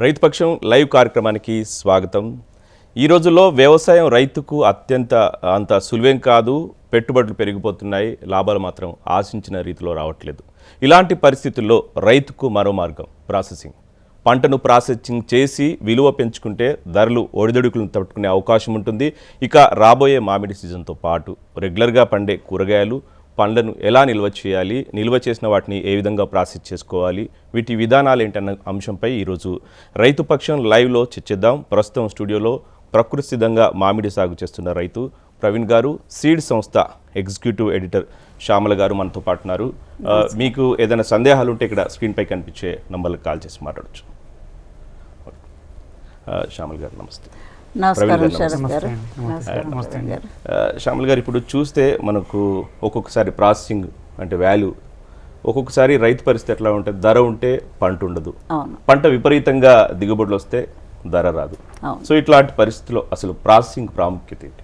రైతు పక్షం లైవ్ కార్యక్రమానికి స్వాగతం. ఈ రోజుల్లో వ్యవసాయం రైతుకు అంత సులువేం కాదు. పెట్టుబడులు పెరిగిపోతున్నాయి, లాభాలు మాత్రం ఆశించిన రీతిలో రావట్లేదు. ఇలాంటి పరిస్థితుల్లో రైతుకు మరో మార్గం ప్రాసెసింగ్. పంటను ప్రాసెసింగ్ చేసి విలువ పెంచుకుంటే ధరలు ఒడిదొడుకులను తట్టుకునే అవకాశం ఉంటుంది. ఇక రాబోయే మామిడి సీజన్తో పాటు రెగ్యులర్గా పండే కూరగాయలు, పండ్లను ఎలా నిల్వ చేయాలి, నిల్వ చేసిన వాటిని ఏ విధంగా ప్రాసెస్ చేసుకోవాలి, వీటి విధానాలు ఏంటన్న అంశంపై ఈరోజు రైతు పక్షం లైవ్లో చర్చిద్దాం. ప్రస్తుతం స్టూడియోలో ప్రకృతి సిద్ధంగా మామిడి సాగు చేస్తున్న రైతు ప్రవీణ్ గారు, సీడ్ సంస్థ ఎగ్జిక్యూటివ్ ఎడిటర్ శ్యామల గారు మనతో పాటు ఉన్నారు. మీకు ఏదైనా సందేహాలు ఉంటే ఇక్కడ స్క్రీన్పై కనిపించే నంబర్లకు కాల్ చేసి మాట్లాడచ్చు. శ్యామల గారు నమస్తే. శ్యామల్ గారు, ఇప్పుడు చూస్తే మనకు ఒక్కొక్కసారి ప్రాసెసింగ్ అంటే వాల్యూ, ఒక్కొక్కసారి రైతు పరిస్థితి ఎట్లా ఉంటుంది, ధర ఉంటే పంట ఉండదు, పంట విపరీతంగా దిగుబడులు వస్తే ధర రాదు. సో ఇట్లాంటి పరిస్థితుల్లో అసలు ప్రాసెసింగ్ ప్రాముఖ్యత ఏంటి,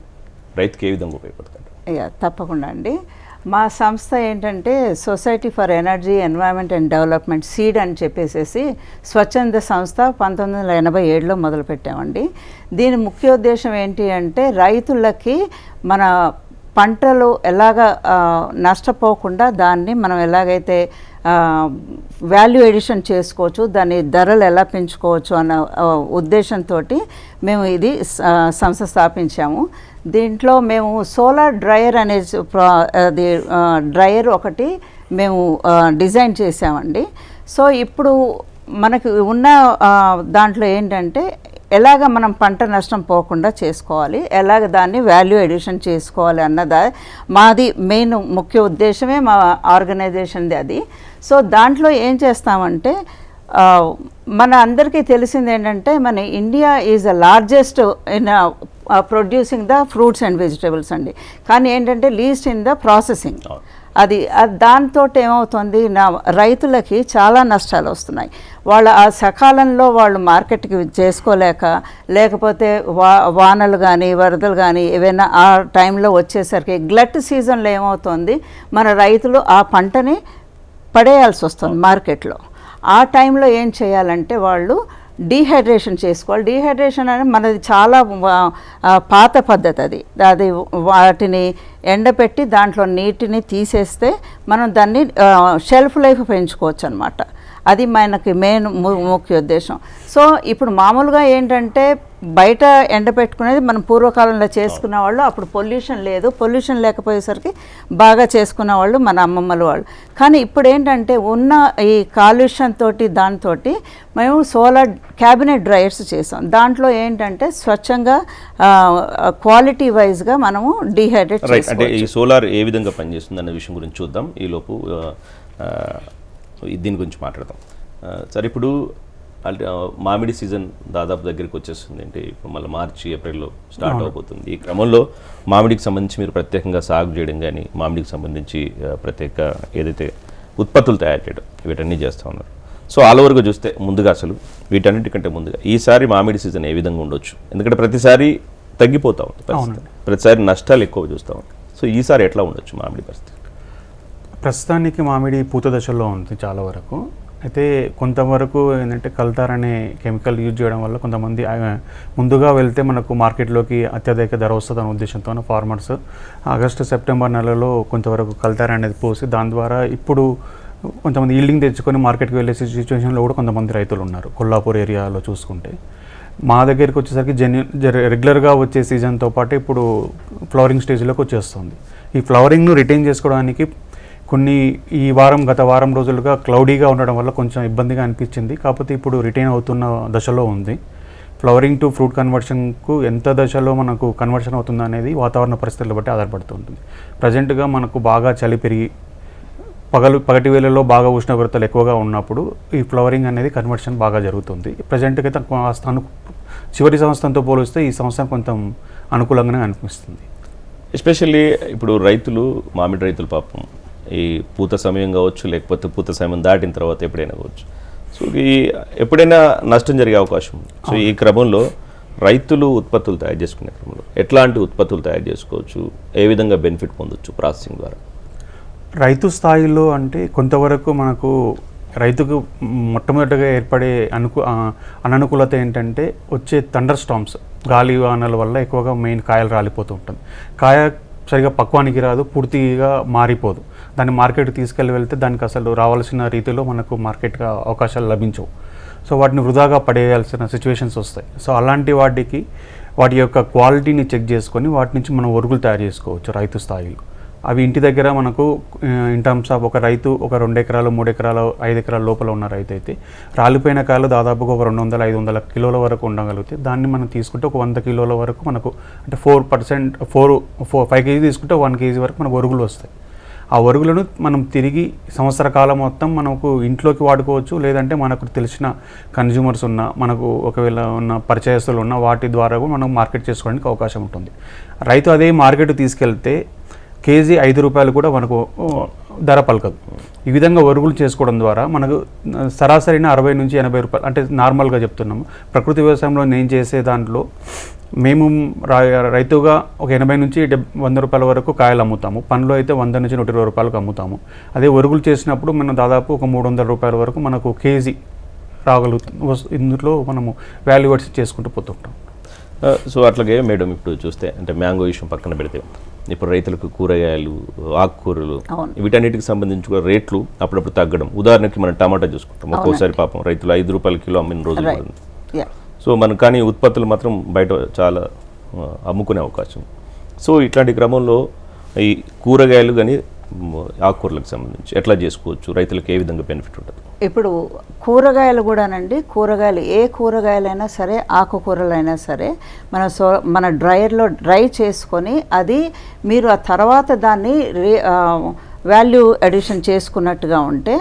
రైతుకి ఏ విధంగా ఉపయోగపడుతుంది? తప్పకుండా అండి. మా సంస్థ ఏంటంటే society for energy environment and development, seed అని చెప్పేసి స్వచ్ఛంద సంస్థ 1987లో మొదలుపెట్టామండి. దీని ముఖ్య ఉద్దేశం ఏంటి అంటే రైతులకి మన పంటలు ఎలాగ నష్టపోకుండా దాన్ని మనం ఎలాగైతే వాల్యూ ఎడిషన్ చేసుకోవచ్చు, దాని ధరలు ఎలా పెంచుకోవచ్చు అన్న ఉద్దేశంతో మేము ఇది సంస్థ స్థాపించాము. దీంట్లో మేము సోలార్ డ్రయర్ అనే అది డ్రయర్ ఒకటి మేము డిజైన్ చేసామండి. సో ఇప్పుడు మనకు ఉన్న దాంట్లో ఏంటంటే ఎలాగ మనం పంట నష్టం పోకుండా చేసుకోవాలి, ఎలాగ దాన్ని వాల్యూ ఎడిషన్ చేసుకోవాలి అన్నదా మాది మెయిన్ ముఖ్య ఉద్దేశమే మా ఆర్గనైజేషన్ది అది. సో దాంట్లో ఏం చేస్తామంటే మన అందరికీ తెలిసింది ఏంటంటే మన India is the largest in producing the fruits and vegetables అండి. కానీ ఏంటంటే లీస్ట్ ఇన్ ద ప్రాసెసింగ్. అది దాంతో ఏమవుతుంది, రైతులకి చాలా నష్టాలు వస్తున్నాయి. వాళ్ళు ఆ సకాలంలో వాళ్ళు మార్కెట్కి చేసుకోలేక, లేకపోతే వానలు కానీ వరదలు కానీ ఏవైనా ఆ టైంలో వచ్చేసరికి గ్లట్ సీజన్లో ఏమవుతుంది, మన రైతులు ఆ పంటని పడేయాల్సి వస్తుంది మార్కెట్లో. ఆ టైంలో ఏం చేయాలంటే వాళ్ళు డీహైడ్రేషన్ చేసుకోవాలి. డీహైడ్రేషన్ అనేది మనది చాలా పాత పద్ధతి. అది వాటిని ఎండపెట్టి దాంట్లో నీటిని తీసేస్తే మనం దాన్ని షెల్ఫ్ లైఫ్ పెంచుకోవచ్చు అన్నమాట. అది మనకి మెయిన్ ముఖ్య ఉద్దేశం. సో ఇప్పుడు మామూలుగా ఏంటంటే బయట ఎండపెట్టుకునేది మనం పూర్వకాలంలో చేసుకున్న వాళ్ళు, అప్పుడు పొల్యూషన్ లేదు, పొల్యూషన్ లేకపోయేసరికి బాగా చేసుకున్న వాళ్ళు మన అమ్మమ్మల వాళ్ళు. కానీ ఇప్పుడు ఏంటంటే ఉన్న ఈ కాలుష్యం తోటి దాంతో మేము సోలార్ క్యాబినెట్ డ్రైయర్స్ చేసాం. దాంట్లో ఏంటంటే స్వచ్ఛంగా క్వాలిటీ వైజ్గా మనము డీహైడ్రేట్ చేసుకోవచ్చు. అంటే ఈ సోలార్ ఏ విధంగా పనిచేస్తుంది అన్న విషయం గురించి చూద్దాం. ఈలోపు దీని గురించి మాట్లాడదాం. సరే, ఇప్పుడు అంటే మామిడి సీజన్ దాదాపు దగ్గరికి వచ్చేస్తుంది. అంటే ఇప్పుడు మళ్ళీ మార్చి ఏప్రిల్లో స్టార్ట్ అవబోతుంది. ఈ క్రమంలో మామిడికి సంబంధించి మీరు ప్రత్యేకంగా సాగు చేయడం కానీ, మామిడికి సంబంధించి ప్రత్యేక ఏదైతే ఉత్పత్తులు తయారు చేయడం, వీటన్నీ చేస్తూ ఉన్నారు. సో ఆల్ ఓవర్గా చూస్తే ముందుగా అసలు వీటన్నిటికంటే ముందుగా ఈసారి మామిడి సీజన్ ఏ విధంగా ఉండొచ్చు? ఎందుకంటే ప్రతిసారి తగ్గిపోతూ ఉంది పరిస్థితి, ప్రతిసారి నష్టాలు ఎక్కువ చూస్తూ ఉంది. సో ఈసారి ఎట్లా ఉండొచ్చు మామిడి పరిస్థితి? ప్రస్తుతానికి మామిడి పూత దశలో ఉంది చాలా వరకు. అయితే కొంతవరకు ఏంటంటే కల్తార్ అనే కెమికల్ యూజ్ చేయడం వల్ల కొంతమంది ముందుగా వెళ్తే మనకు మార్కెట్లోకి అత్యధిక ధర వస్తుందనే ఉద్దేశంతో ఫార్మర్స్ ఆగస్టు సెప్టెంబర్ నెలలో కొంతవరకు కల్తార్ అనేది పోసి దాని ద్వారా ఇప్పుడు కొంతమంది ఈల్డింగ్ తెచ్చుకొని మార్కెట్కి వెళ్ళే సిచ్యువేషన్లో కూడా కొంతమంది రైతులు ఉన్నారు. కొల్లాపూర్ ఏరియాలో చూసుకుంటే మా దగ్గరికి వచ్చేసరికి రెగ్యులర్గా వచ్చే సీజన్తో పాటు ఇప్పుడు ఫ్లవరింగ్ స్టేజ్లోకి వచ్చేస్తుంది. ఈ ఫ్లవరింగ్ను రిటైన్ చేసుకోవడానికి గత వారం రోజులుగా క్లౌడీగా ఉండడం వల్ల కొంచెం ఇబ్బందిగా అనిపించింది. కాకపోతే ఇప్పుడు రిటైన్ అవుతున్న దశలో ఉంది. ఫ్లవరింగ్ టు ఫ్రూట్ కన్వర్షన్కు ఎంత దశలో మనకు కన్వర్షన్ అవుతుందో అనేది వాతావరణ పరిస్థితులను బట్టి ఆధారపడుతుంటుంది. ప్రజెంట్గా మనకు బాగా చలి పెరిగి పగటి వేళల్లో బాగా ఉష్ణోగ్రతలు ఎక్కువగా ఉన్నప్పుడు ఈ ఫ్లవరింగ్ అనేది కన్వర్షన్ బాగా జరుగుతుంది. ప్రజెంట్గా అయితే చివరి సంవత్సరంతో పోలిస్తే ఈ సంవత్సరం కొంచెం అనుకూలంగానే అనిపిస్తుంది. ఎస్పెషల్లీ ఇప్పుడు మామిడి రైతులు పాపం ఈ పూత సమయం కావచ్చు, లేకపోతే పూత సమయం దాటిన తర్వాత ఎప్పుడైనా కావచ్చు, సో ఈ ఎప్పుడైనా నష్టం జరిగే అవకాశం ఉంది. సో ఈ క్రమంలో రైతులు ఉత్పత్తులు తయారు చేసుకునే క్రమంలో ఎట్లాంటి ఉత్పత్తులు తయారు చేసుకోవచ్చు, ఏ విధంగా బెనిఫిట్ పొందొచ్చు ప్రాసెసింగ్ ద్వారా? రైతు స్థాయిలో అంటే కొంతవరకు మనకు రైతుకు మొట్టమొదటిగా ఏర్పడే అననుకూలత ఏంటంటే వచ్చే థండర్ స్టార్మ్స్, గాలి వానల వల్ల ఎక్కువగా మెయిన్ కాయలు రాలిపోతూ ఉంటుంది. కాయ సరిగా పక్వానికి రాదు, పూర్తిగా మారిపోదు. దాన్ని మార్కెట్కి తీసుకెళ్ళి వెళ్తే దానికి అసలు రావాల్సిన రీతిలో మనకు మార్కెట్గా అవకాశాలు లభించవు. సో వాటిని వృధాగా పడేయాల్సిన సిచ్యువేషన్స్ వస్తాయి. సో అలాంటి వాటి యొక్క క్వాలిటీని చెక్ చేసుకొని వాటి నుంచి మనం ఒరుగులు తయారు చేసుకోవచ్చు రైతు స్థాయిలో. అవి ఇంటి దగ్గర మనకు ఇన్ టర్మ్స్ ఆఫ్ ఒక రైతు ఒక 2 ఎకరాలు 3 ఎకరాలు 5 ఎకరాల లోపల ఉన్న రైతు అయితే రాలిపోయిన కాయలు దాదాపుగా ఒక 200-500 కిలోల వరకు ఉండగలిగితే దాన్ని మనం తీసుకుంటే ఒక 100 కిలోల వరకు మనకు అంటే 5 కేజీ తీసుకుంటే 1 కేజీ వరకు మనకు ఒరుగులు వస్తాయి. ఆ ఒరుగులను మనం తిరిగి సంవత్సర కాలం మొత్తం మనకు ఇంట్లోకి వాడుకోవచ్చు. లేదంటే మనకు తెలిసిన కన్జ్యూమర్స్ ఉన్న, మనకు ఒకవేళ ఉన్న పరిచయస్తులు ఉన్న వాటి ద్వారా కూడా మనం మార్కెట్ చేసుకోవడానికి అవకాశం ఉంటుంది. రైతు అదే మార్కెట్ తీసుకెళ్తే కేజీ 5 రూపాయలు కూడా మనకు ధర పలకదు. ఈ విధంగా ఒరుగులు చేసుకోవడం ద్వారా మనకు సరాసరిన 60-80 రూపాయలు, అంటే నార్మల్గా చెప్తున్నాము. ప్రకృతి వ్యవసాయంలో నేను చేసే దాంట్లో మేము రైతుగా ఒక 80-100 రూపాయల వరకు కాయలు అమ్ముతాము. పండ్లు అయితే 100-120 రూపాయలకు అమ్ముతాము. అదే ఒరుగులు చేసినప్పుడు మనం దాదాపు ఒక 300 రూపాయల వరకు మనకు కేజీ రాగలుగుతుంది. ఇందులో మనము వాల్యూ అడిషన్ చేసుకుంటూ పోతుంటాం. సో అట్లాగే మేడం ఇప్పుడు చూస్తే అంటే మ్యాంగో విషయం పక్కన పెడితే ఇప్పుడు రైతులకు కూరగాయలు, ఆకుకూరలు వీటన్నిటికి సంబంధించి కూడా రేట్లు అప్పుడప్పుడు తగ్గడం. ఉదాహరణకి మనం టమాటా చూసుకుంటాం, ఒక్కోసారి పాపం రైతులు 5 రూపాయల కిలో అమ్మిన రోజులు ఉంది. సో మనం కానీ ఉత్పత్తులు మాత్రం బయట చాలా అమ్ముకునే అవకాశం. సో ఇట్లాంటి క్రమంలో ఈ కూరగాయలు కానీ ఆకుకూరలకు సంబంధించి ఎట్లా చేసుకోవచ్చు, రైతులకు ఏ విధంగా బెనిఫిట్ ఉంటుంది? ఇప్పుడు కూరగాయలు కూడానండి, కూరగాయలు ఏ కూరగాయలైనా సరే, ఆకుకూరలైనా సరే మన డ్రైయర్లో డ్రై చేసుకొని అది మీరు ఆ తర్వాత దాన్ని వాల్యూ అడిషన్ చేసుకున్నట్టుగా ఉంటే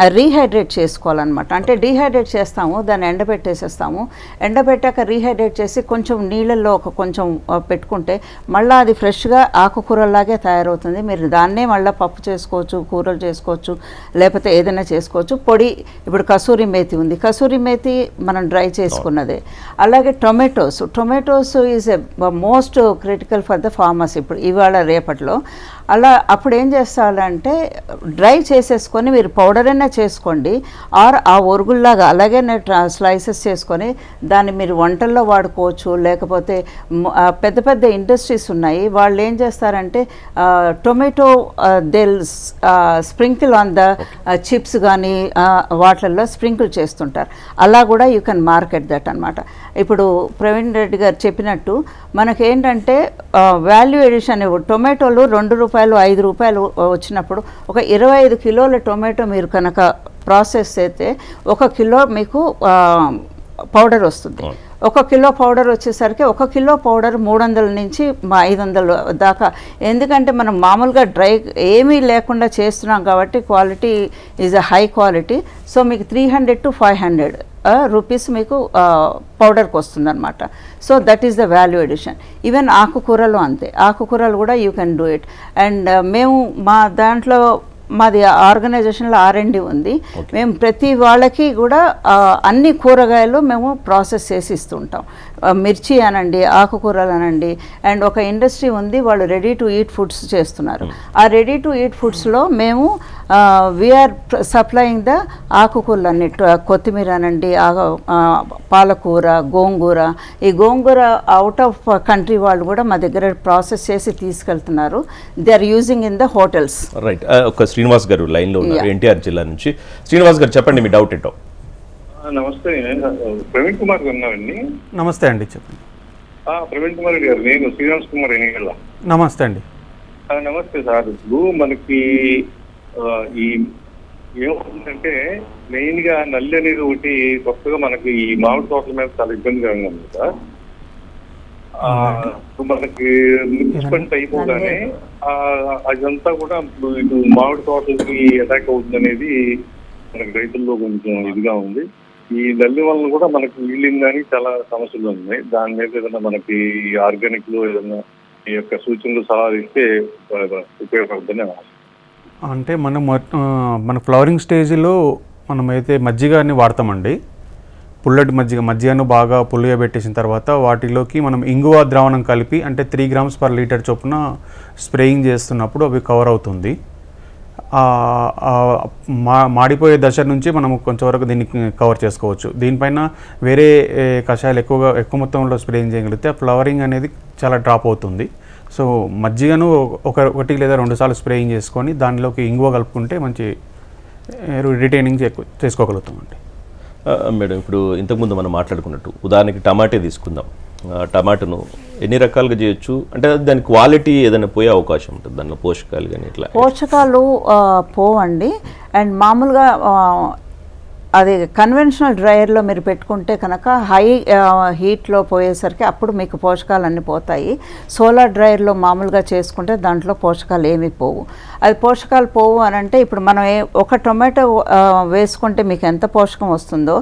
రీహైడ్రేట్ చేసుకోవాలన్నమాట. అంటే డీహైడ్రేట్ చేస్తాము, దాన్ని ఎండబెట్టేసేస్తాము. ఎండబెట్టాక రీహైడ్రేట్ చేసి కొంచెం నీళ్ళల్లో కొంచెం పెట్టుకుంటే మళ్ళీ అది ఫ్రెష్గా ఆకుకూరలాగే తయారవుతుంది. మీరు దాన్నే మళ్ళీ పప్పు చేసుకోవచ్చు, కూరలు చేసుకోవచ్చు, లేకపోతే ఏదైనా చేసుకోవచ్చు. పొడి ఇప్పుడు కసూరి మేతి ఉంది, కసూరి మేతి మనం డ్రై చేసుకున్నదే. అలాగే tomatoes is a most critical for the farmers ఇప్పుడు ఇవాళ రేపట్లో. అలా అప్పుడు ఏం చేస్తారంటే డ్రై చేసేసుకొని మీరు పౌడర్ అయినా చేసుకోండి, ఆర్ ఆ ఒరుగుల్లాగా అలాగే స్లైసెస్ చేసుకొని దాన్ని మీరు వంటల్లో వాడుకోవచ్చు. లేకపోతే పెద్ద పెద్ద ఇండస్ట్రీస్ ఉన్నాయి, వాళ్ళు ఏం చేస్తారంటే tomato they'll sprinkle on the chips కానీ వాటిల్లో స్ప్రింకిల్ చేస్తుంటారు. అలా కూడా యూ కెన్ మార్కెట్ దట్ అనమాట. ఇప్పుడు ప్రవీణ్ రెడ్డి గారు చెప్పినట్టు మనకేంటంటే వాల్యూ ఎడిషన్ టొమాటోలు 2 రూపాయలు 5 రూపాయలు వచ్చినప్పుడు ఒక 25 కిలోల టొమాటో మీరు కనుక ప్రాసెస్ అయితే 1 కిలో మీకు పౌడర్ వస్తుంది. 1 కిలో పౌడర్ వచ్చేసరికి 1 కిలో పౌడర్ 300 నుంచి 500 దాకా. ఎందుకంటే మనం మామూలుగా డ్రై ఏమీ లేకుండా చేస్తున్నాం కాబట్టి quality is a high quality. So మీకు 300 to 500 రూపీస్ మీకు పౌడర్కి వస్తుందన్నమాట. So that is the value edition. Even ఆకుకూరలు అంతే, ఆకుకూరలు కూడా you can do it. And మేము మా దాంట్లో మాది ఆర్గనైజేషన్లో R&D ఉంది. మేము ప్రతి వాళ్ళకి కూడా అన్ని కూరగాయలు మేము ప్రాసెస్ చేసి ఇస్తుంటాం. మిర్చి అనండి, ఆకుకూరలు అనండి. అండ్ ఒక ఇండస్ట్రీ ఉంది, వాళ్ళు రెడీ టు ఈట్ ఫుడ్స్ చేస్తున్నారు. ఆ రెడీ టు ఈట్ ఫుడ్స్లో మేము వీఆర్ సప్లయింగ్ ద ఆకుకూరలు అన్ని, కొత్తిమీర అనండి, పాలకూర, గోంగూర. ఈ గోంగూర అవుట్ ఆఫ్ కంట్రీ వాళ్ళు కూడా మా దగ్గర ప్రాసెస్ చేసి తీసుకెళ్తున్నారు. They are using in the hotels. Right. ఒక శ్రీనివాస్ గారు లైన్లో ఉన్నారు, ఎన్టీఆర్ జిల్లా నుంచి. శ్రీనివాస్ గారు చెప్పండి మీ డౌట్ ఏంటో. నమస్తే, ప్రవీణ్ కుమార్ ఉన్నారండి. నమస్తే అండి, చెప్పండి. ప్రవీణ్ కుమార్ గారు, నేను శ్రీనివాస్ కుమార్ ఎన్నికల. నమస్తే అండి. నమస్తే సార్. ఇప్పుడు మనకి ఈ ఏమవుతుందంటే మెయిన్ గా నల్లి అనేది ఒకటి కొత్తగా మనకి ఈ మామిడి తోటల మీద చాలా ఇబ్బందిగా ఉంది సార్. మనకి మున్సిపల్ అయిపోగానే అదంతా కూడా ఇటు మామిడి తోటలకి అటాక్ అవుతుంది అనేది మనకి రైతుల్లో కొంచెం ఇదిగా ఉంది. ఈ నల్లి వలన కూడా మనకి వీళ్ళింగ్ కానీ చాలా సమస్యలు ఉన్నాయి. దాని మీద ఏదైనా మనకి ఆర్గానిక్ లో ఏదైనా ఈ యొక్క సూచనలు సలహాలు ఇస్తే ఉపయోగపడుతుందని. అంటే మన ఫ్లవరింగ్ స్టేజ్లో మనమైతే మజ్జిగని వాడతామండి. పుల్లటి మజ్జిగను బాగా పుల్లుగా పెట్టేసిన తర్వాత వాటిలోకి మనం ఇంగువ ద్రావణం కలిపి అంటే 3 grams per liter చొప్పున స్ప్రేయింగ్ చేస్తున్నప్పుడు అవి కవర్ అవుతుంది. మాడిపోయే దశ నుంచి మనము కొంచెంవరకు దీన్ని కవర్ చేసుకోవచ్చు. దీనిపైన వేరే కషాయాలు ఎక్కువ మొత్తంలో స్ప్రే చేయగలిగితే ఫ్లవరింగ్ అనేది చాలా డ్రాప్ అవుతుంది. సో మజ్జిగను ఒకటి లేదా 2 సార్లు స్ప్రేయింగ్ చేసుకొని దానిలోకి ఇంగువ కలుపుకుంటే మంచి రిటైనింగ్ చేసుకోగలుగుతామండి. మేడం, ఇప్పుడు ఇంతకుముందు మనం మాట్లాడుకున్నట్టు ఉదాహరణకి టమాటే తీసుకుందాం. టమాటాను ఎన్ని రకాలుగా చేయొచ్చు? అంటే దాని క్వాలిటీ ఏదైనా పోయే అవకాశం ఉంటుంది, దానిలో పోషకాలు కానీ ఇట్లా? పోషకాలు పోవండి. అండ్ మామూలుగా అది కన్వెన్షనల్ డ్రైయర్లో మీరు పెట్టుకుంటే కనుక హై హీట్లో పోయేసరికి అప్పుడు మీకు పోషకాలు అన్నీ పోతాయి. సోలార్ డ్రైయర్లో మామూలుగా చేసుకుంటే దాంట్లో పోషకాలు ఏమీ పోవు. అది పోషకాలు పోవు అని అంటే ఇప్పుడు మనం ఒక టొమాటో వేసుకుంటే మీకు ఎంత పోషకం వస్తుందో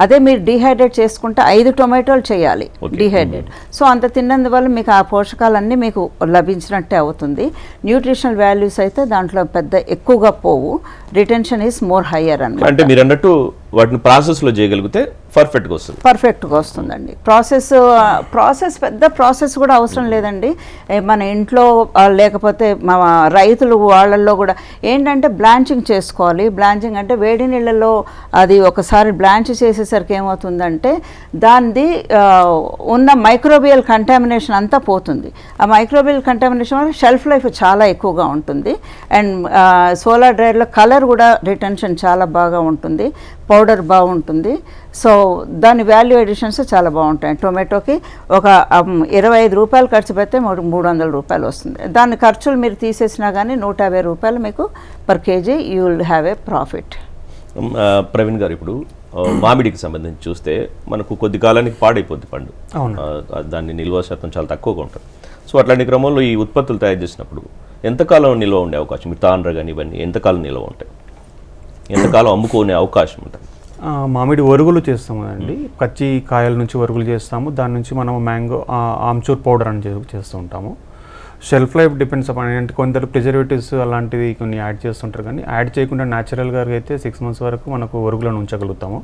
అదే మీరు డీహైడ్రేట్ చేసుకుంటే 5 టొమాటోలు చేయాలి డీహైడ్రేట్. సో అంత తిన్నందువల్ల మీకు ఆ పోషకాలన్నీ మీకు లభించినట్టే అవుతుంది. న్యూట్రిషనల్ వాల్యూస్ అయితే దాంట్లో పెద్ద ఎక్కువగా పోవు. రిటెన్షన్ ఈజ్ మోర్ హయ్యర్ అన్నమాట. అంటే మీరు అన్నట్టు వాటిని ప్రాసెస్లో చేయగలిగితే పర్ఫెక్ట్గా వస్తుందండి. ప్రాసెస్ పెద్ద ప్రాసెస్ కూడా అవసరం లేదండి. మన ఇంట్లో లేకపోతే మా రైతులు వాళ్ళల్లో కూడా ఏంటంటే బ్లాంచింగ్ చేసుకోవాలి. బ్లాంచింగ్ అంటే వేడి నీళ్ళలో అది ఒకసారి బ్లాంచ్ చేసేసరికి ఏమవుతుందంటే దానిది ఉన్న మైక్రోబియల్ కంటామినేషన్ అంతా పోతుంది. ఆ మైక్రోబియల్ కంటామినేషన్ వల్ల షెల్ఫ్ లైఫ్ చాలా ఎక్కువగా ఉంటుంది. అండ్ సోలార్ డ్రైయర్లో కలర్ కూడా రిటెన్షన్ చాలా బాగా ఉంటుంది, పౌడర్ బాగుంటుంది. సో దాని వాల్యూ ఎడిషన్స్ చాలా బాగుంటాయి. టొమాటోకి ఒక 25 రూపాయలు ఖర్చు పెడితే 300 రూపాయలు వస్తుంది. దాని ఖర్చులు మీరు తీసేసినా కానీ 150 రూపాయలు మీకు per KG you will have a profit. Praveen గారు, ఇప్పుడు మామిడికి సంబంధించి చూస్తే మనకు కొద్ది కాలానికి పాడైపోద్ది పండు, దాన్ని నిల్వ శాతం చాలా తక్కువగా ఉంటుంది. సో అట్లాంటి క్రమంలో ఈ ఉత్పత్తులు తయారు చేసినప్పుడు ఎంతకాలం నిల్వ ఉండే అవకాశం, మీరు తాండ్ర కానీ ఇవన్నీ ఎంతకాలం నిల్వ ఉంటాయి, ఎంతకాలం అమ్ముకునే అవకాశం ఉంటుంది? మామిడి వరుగులు చేస్తాము అండి. పచ్చి కాయల నుంచి వరుగులు చేస్తాము. దాని నుంచి మనం మ్యాంగో ఆమ్చూర్ పౌడర్ అని చేస్తూ ఉంటాము. షెల్ఫ్ లైఫ్ డిపెండ్స్ అపాన్, అంటే కొందరు ప్రిజర్వేటివ్స్ అలాంటివి కొన్ని యాడ్ చేస్తుంటారు, కానీ యాడ్ చేయకుండా న్యాచురల్గా అయితే 6 months వరకు మనకు వరుగులను ఉంచగలుగుతాము.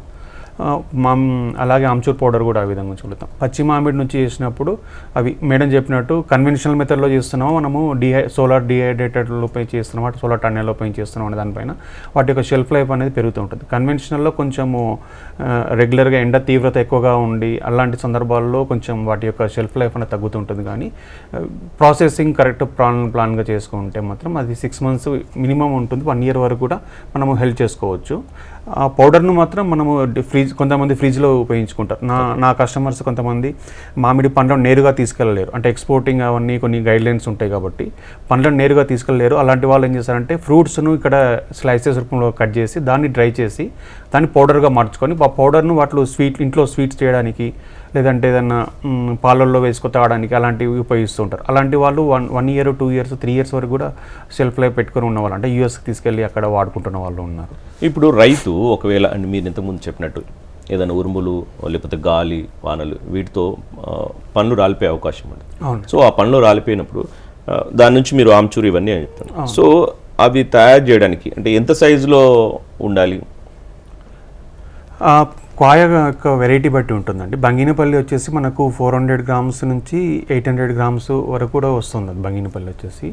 అలాగే ఆమ్చూర్ పౌడర్ కూడా ఆ విధంగా ఉంచగలుగుతాం. పచ్చి మామిడి నుంచి చేసినప్పుడు అవి మేడం చెప్పినట్టు కన్వెన్షనల్ మెథడ్లో చేస్తున్నాము, మనము సోలార్ డిహైడ్రేటెడ్లో పై చేస్తున్నాము, సోలార్ టన్నెల్లో పై చేస్తున్నాం అనే దానిపైన వాటి యొక్క షెల్ఫ్ లైఫ్ అనేది పెరుగుతూ ఉంటుంది. కన్వెన్షనల్లో కొంచెము రెగ్యులర్గా ఎండ తీవ్రత ఎక్కువగా ఉండి అలాంటి సందర్భాల్లో కొంచెం వాటి యొక్క షెల్ఫ్ లైఫ్ అనేది తగ్గుతుంటుంది. కానీ ప్రాసెసింగ్ కరెక్ట్ ప్లాన్గా చేసుకుంటే మాత్రం అది 6 months మినిమం ఉంటుంది. 1 year వరకు కూడా మనము హెల్ప్ చేసుకోవచ్చు. ఆ పౌడర్ను మాత్రం మనము కొంతమంది ఫ్రిడ్జ్లో ఉపయోగించుకుంటారు. నా కస్టమర్స్ కొంతమంది మామిడి పండ్లను నేరుగా తీసుకెళ్ళలేరు, అంటే ఎక్స్పోర్టింగ్ అవన్నీ కొన్ని గైడ్లైన్స్ ఉంటాయి కాబట్టి పండ్లను నేరుగా తీసుకెళ్ళలేరు. అలాంటి వాళ్ళు ఏం చేస్తారంటే ఫ్రూట్స్ను ఇక్కడ స్లైసెస్ రూపంలో కట్ చేసి దాన్ని డ్రై చేసి దాన్ని పౌడర్గా మార్చుకొని ఆ పౌడర్ను వాటిలో ఇంట్లో స్వీట్స్ చేయడానికి లేదంటే ఏదన్నా పాలల్లో వేసుకొని తాగడానికి అలాంటివి ఉపయోగిస్తూ ఉంటారు. అలాంటి వాళ్ళు 1 year 2 years 3 years వరకు కూడా షెల్ఫ్ లైఫ్ పెట్టుకొని ఉన్న వాళ్ళు, అంటే యూఎస్కి తీసుకెళ్ళి అక్కడ వాడుకుంటున్న వాళ్ళు ఉన్నారు. ఇప్పుడు రైతు ఒకవేళ అంటే మీరు ఇంతకుముందు చెప్పినట్టు ఏదైనా ఉరుములు లేకపోతే గాలి వానలు వీటితో పండ్లు రాలిపోయే అవకాశం ఉంది. సో ఆ పండ్లు రాలిపోయినప్పుడు దాని నుంచి మీరు ఆమ్చూరు ఇవన్నీ అని చెప్తారు. సో అవి తయారు చేయడానికి అంటే ఎంత సైజులో ఉండాలి? కాయ యొక్క వెరైటీ బట్టి ఉంటుందండి. బంగినపల్లి వచ్చేసి మనకు 400 grams నుంచి 800 grams వరకు కూడా వస్తుంది బంగినపల్లి వచ్చేసి.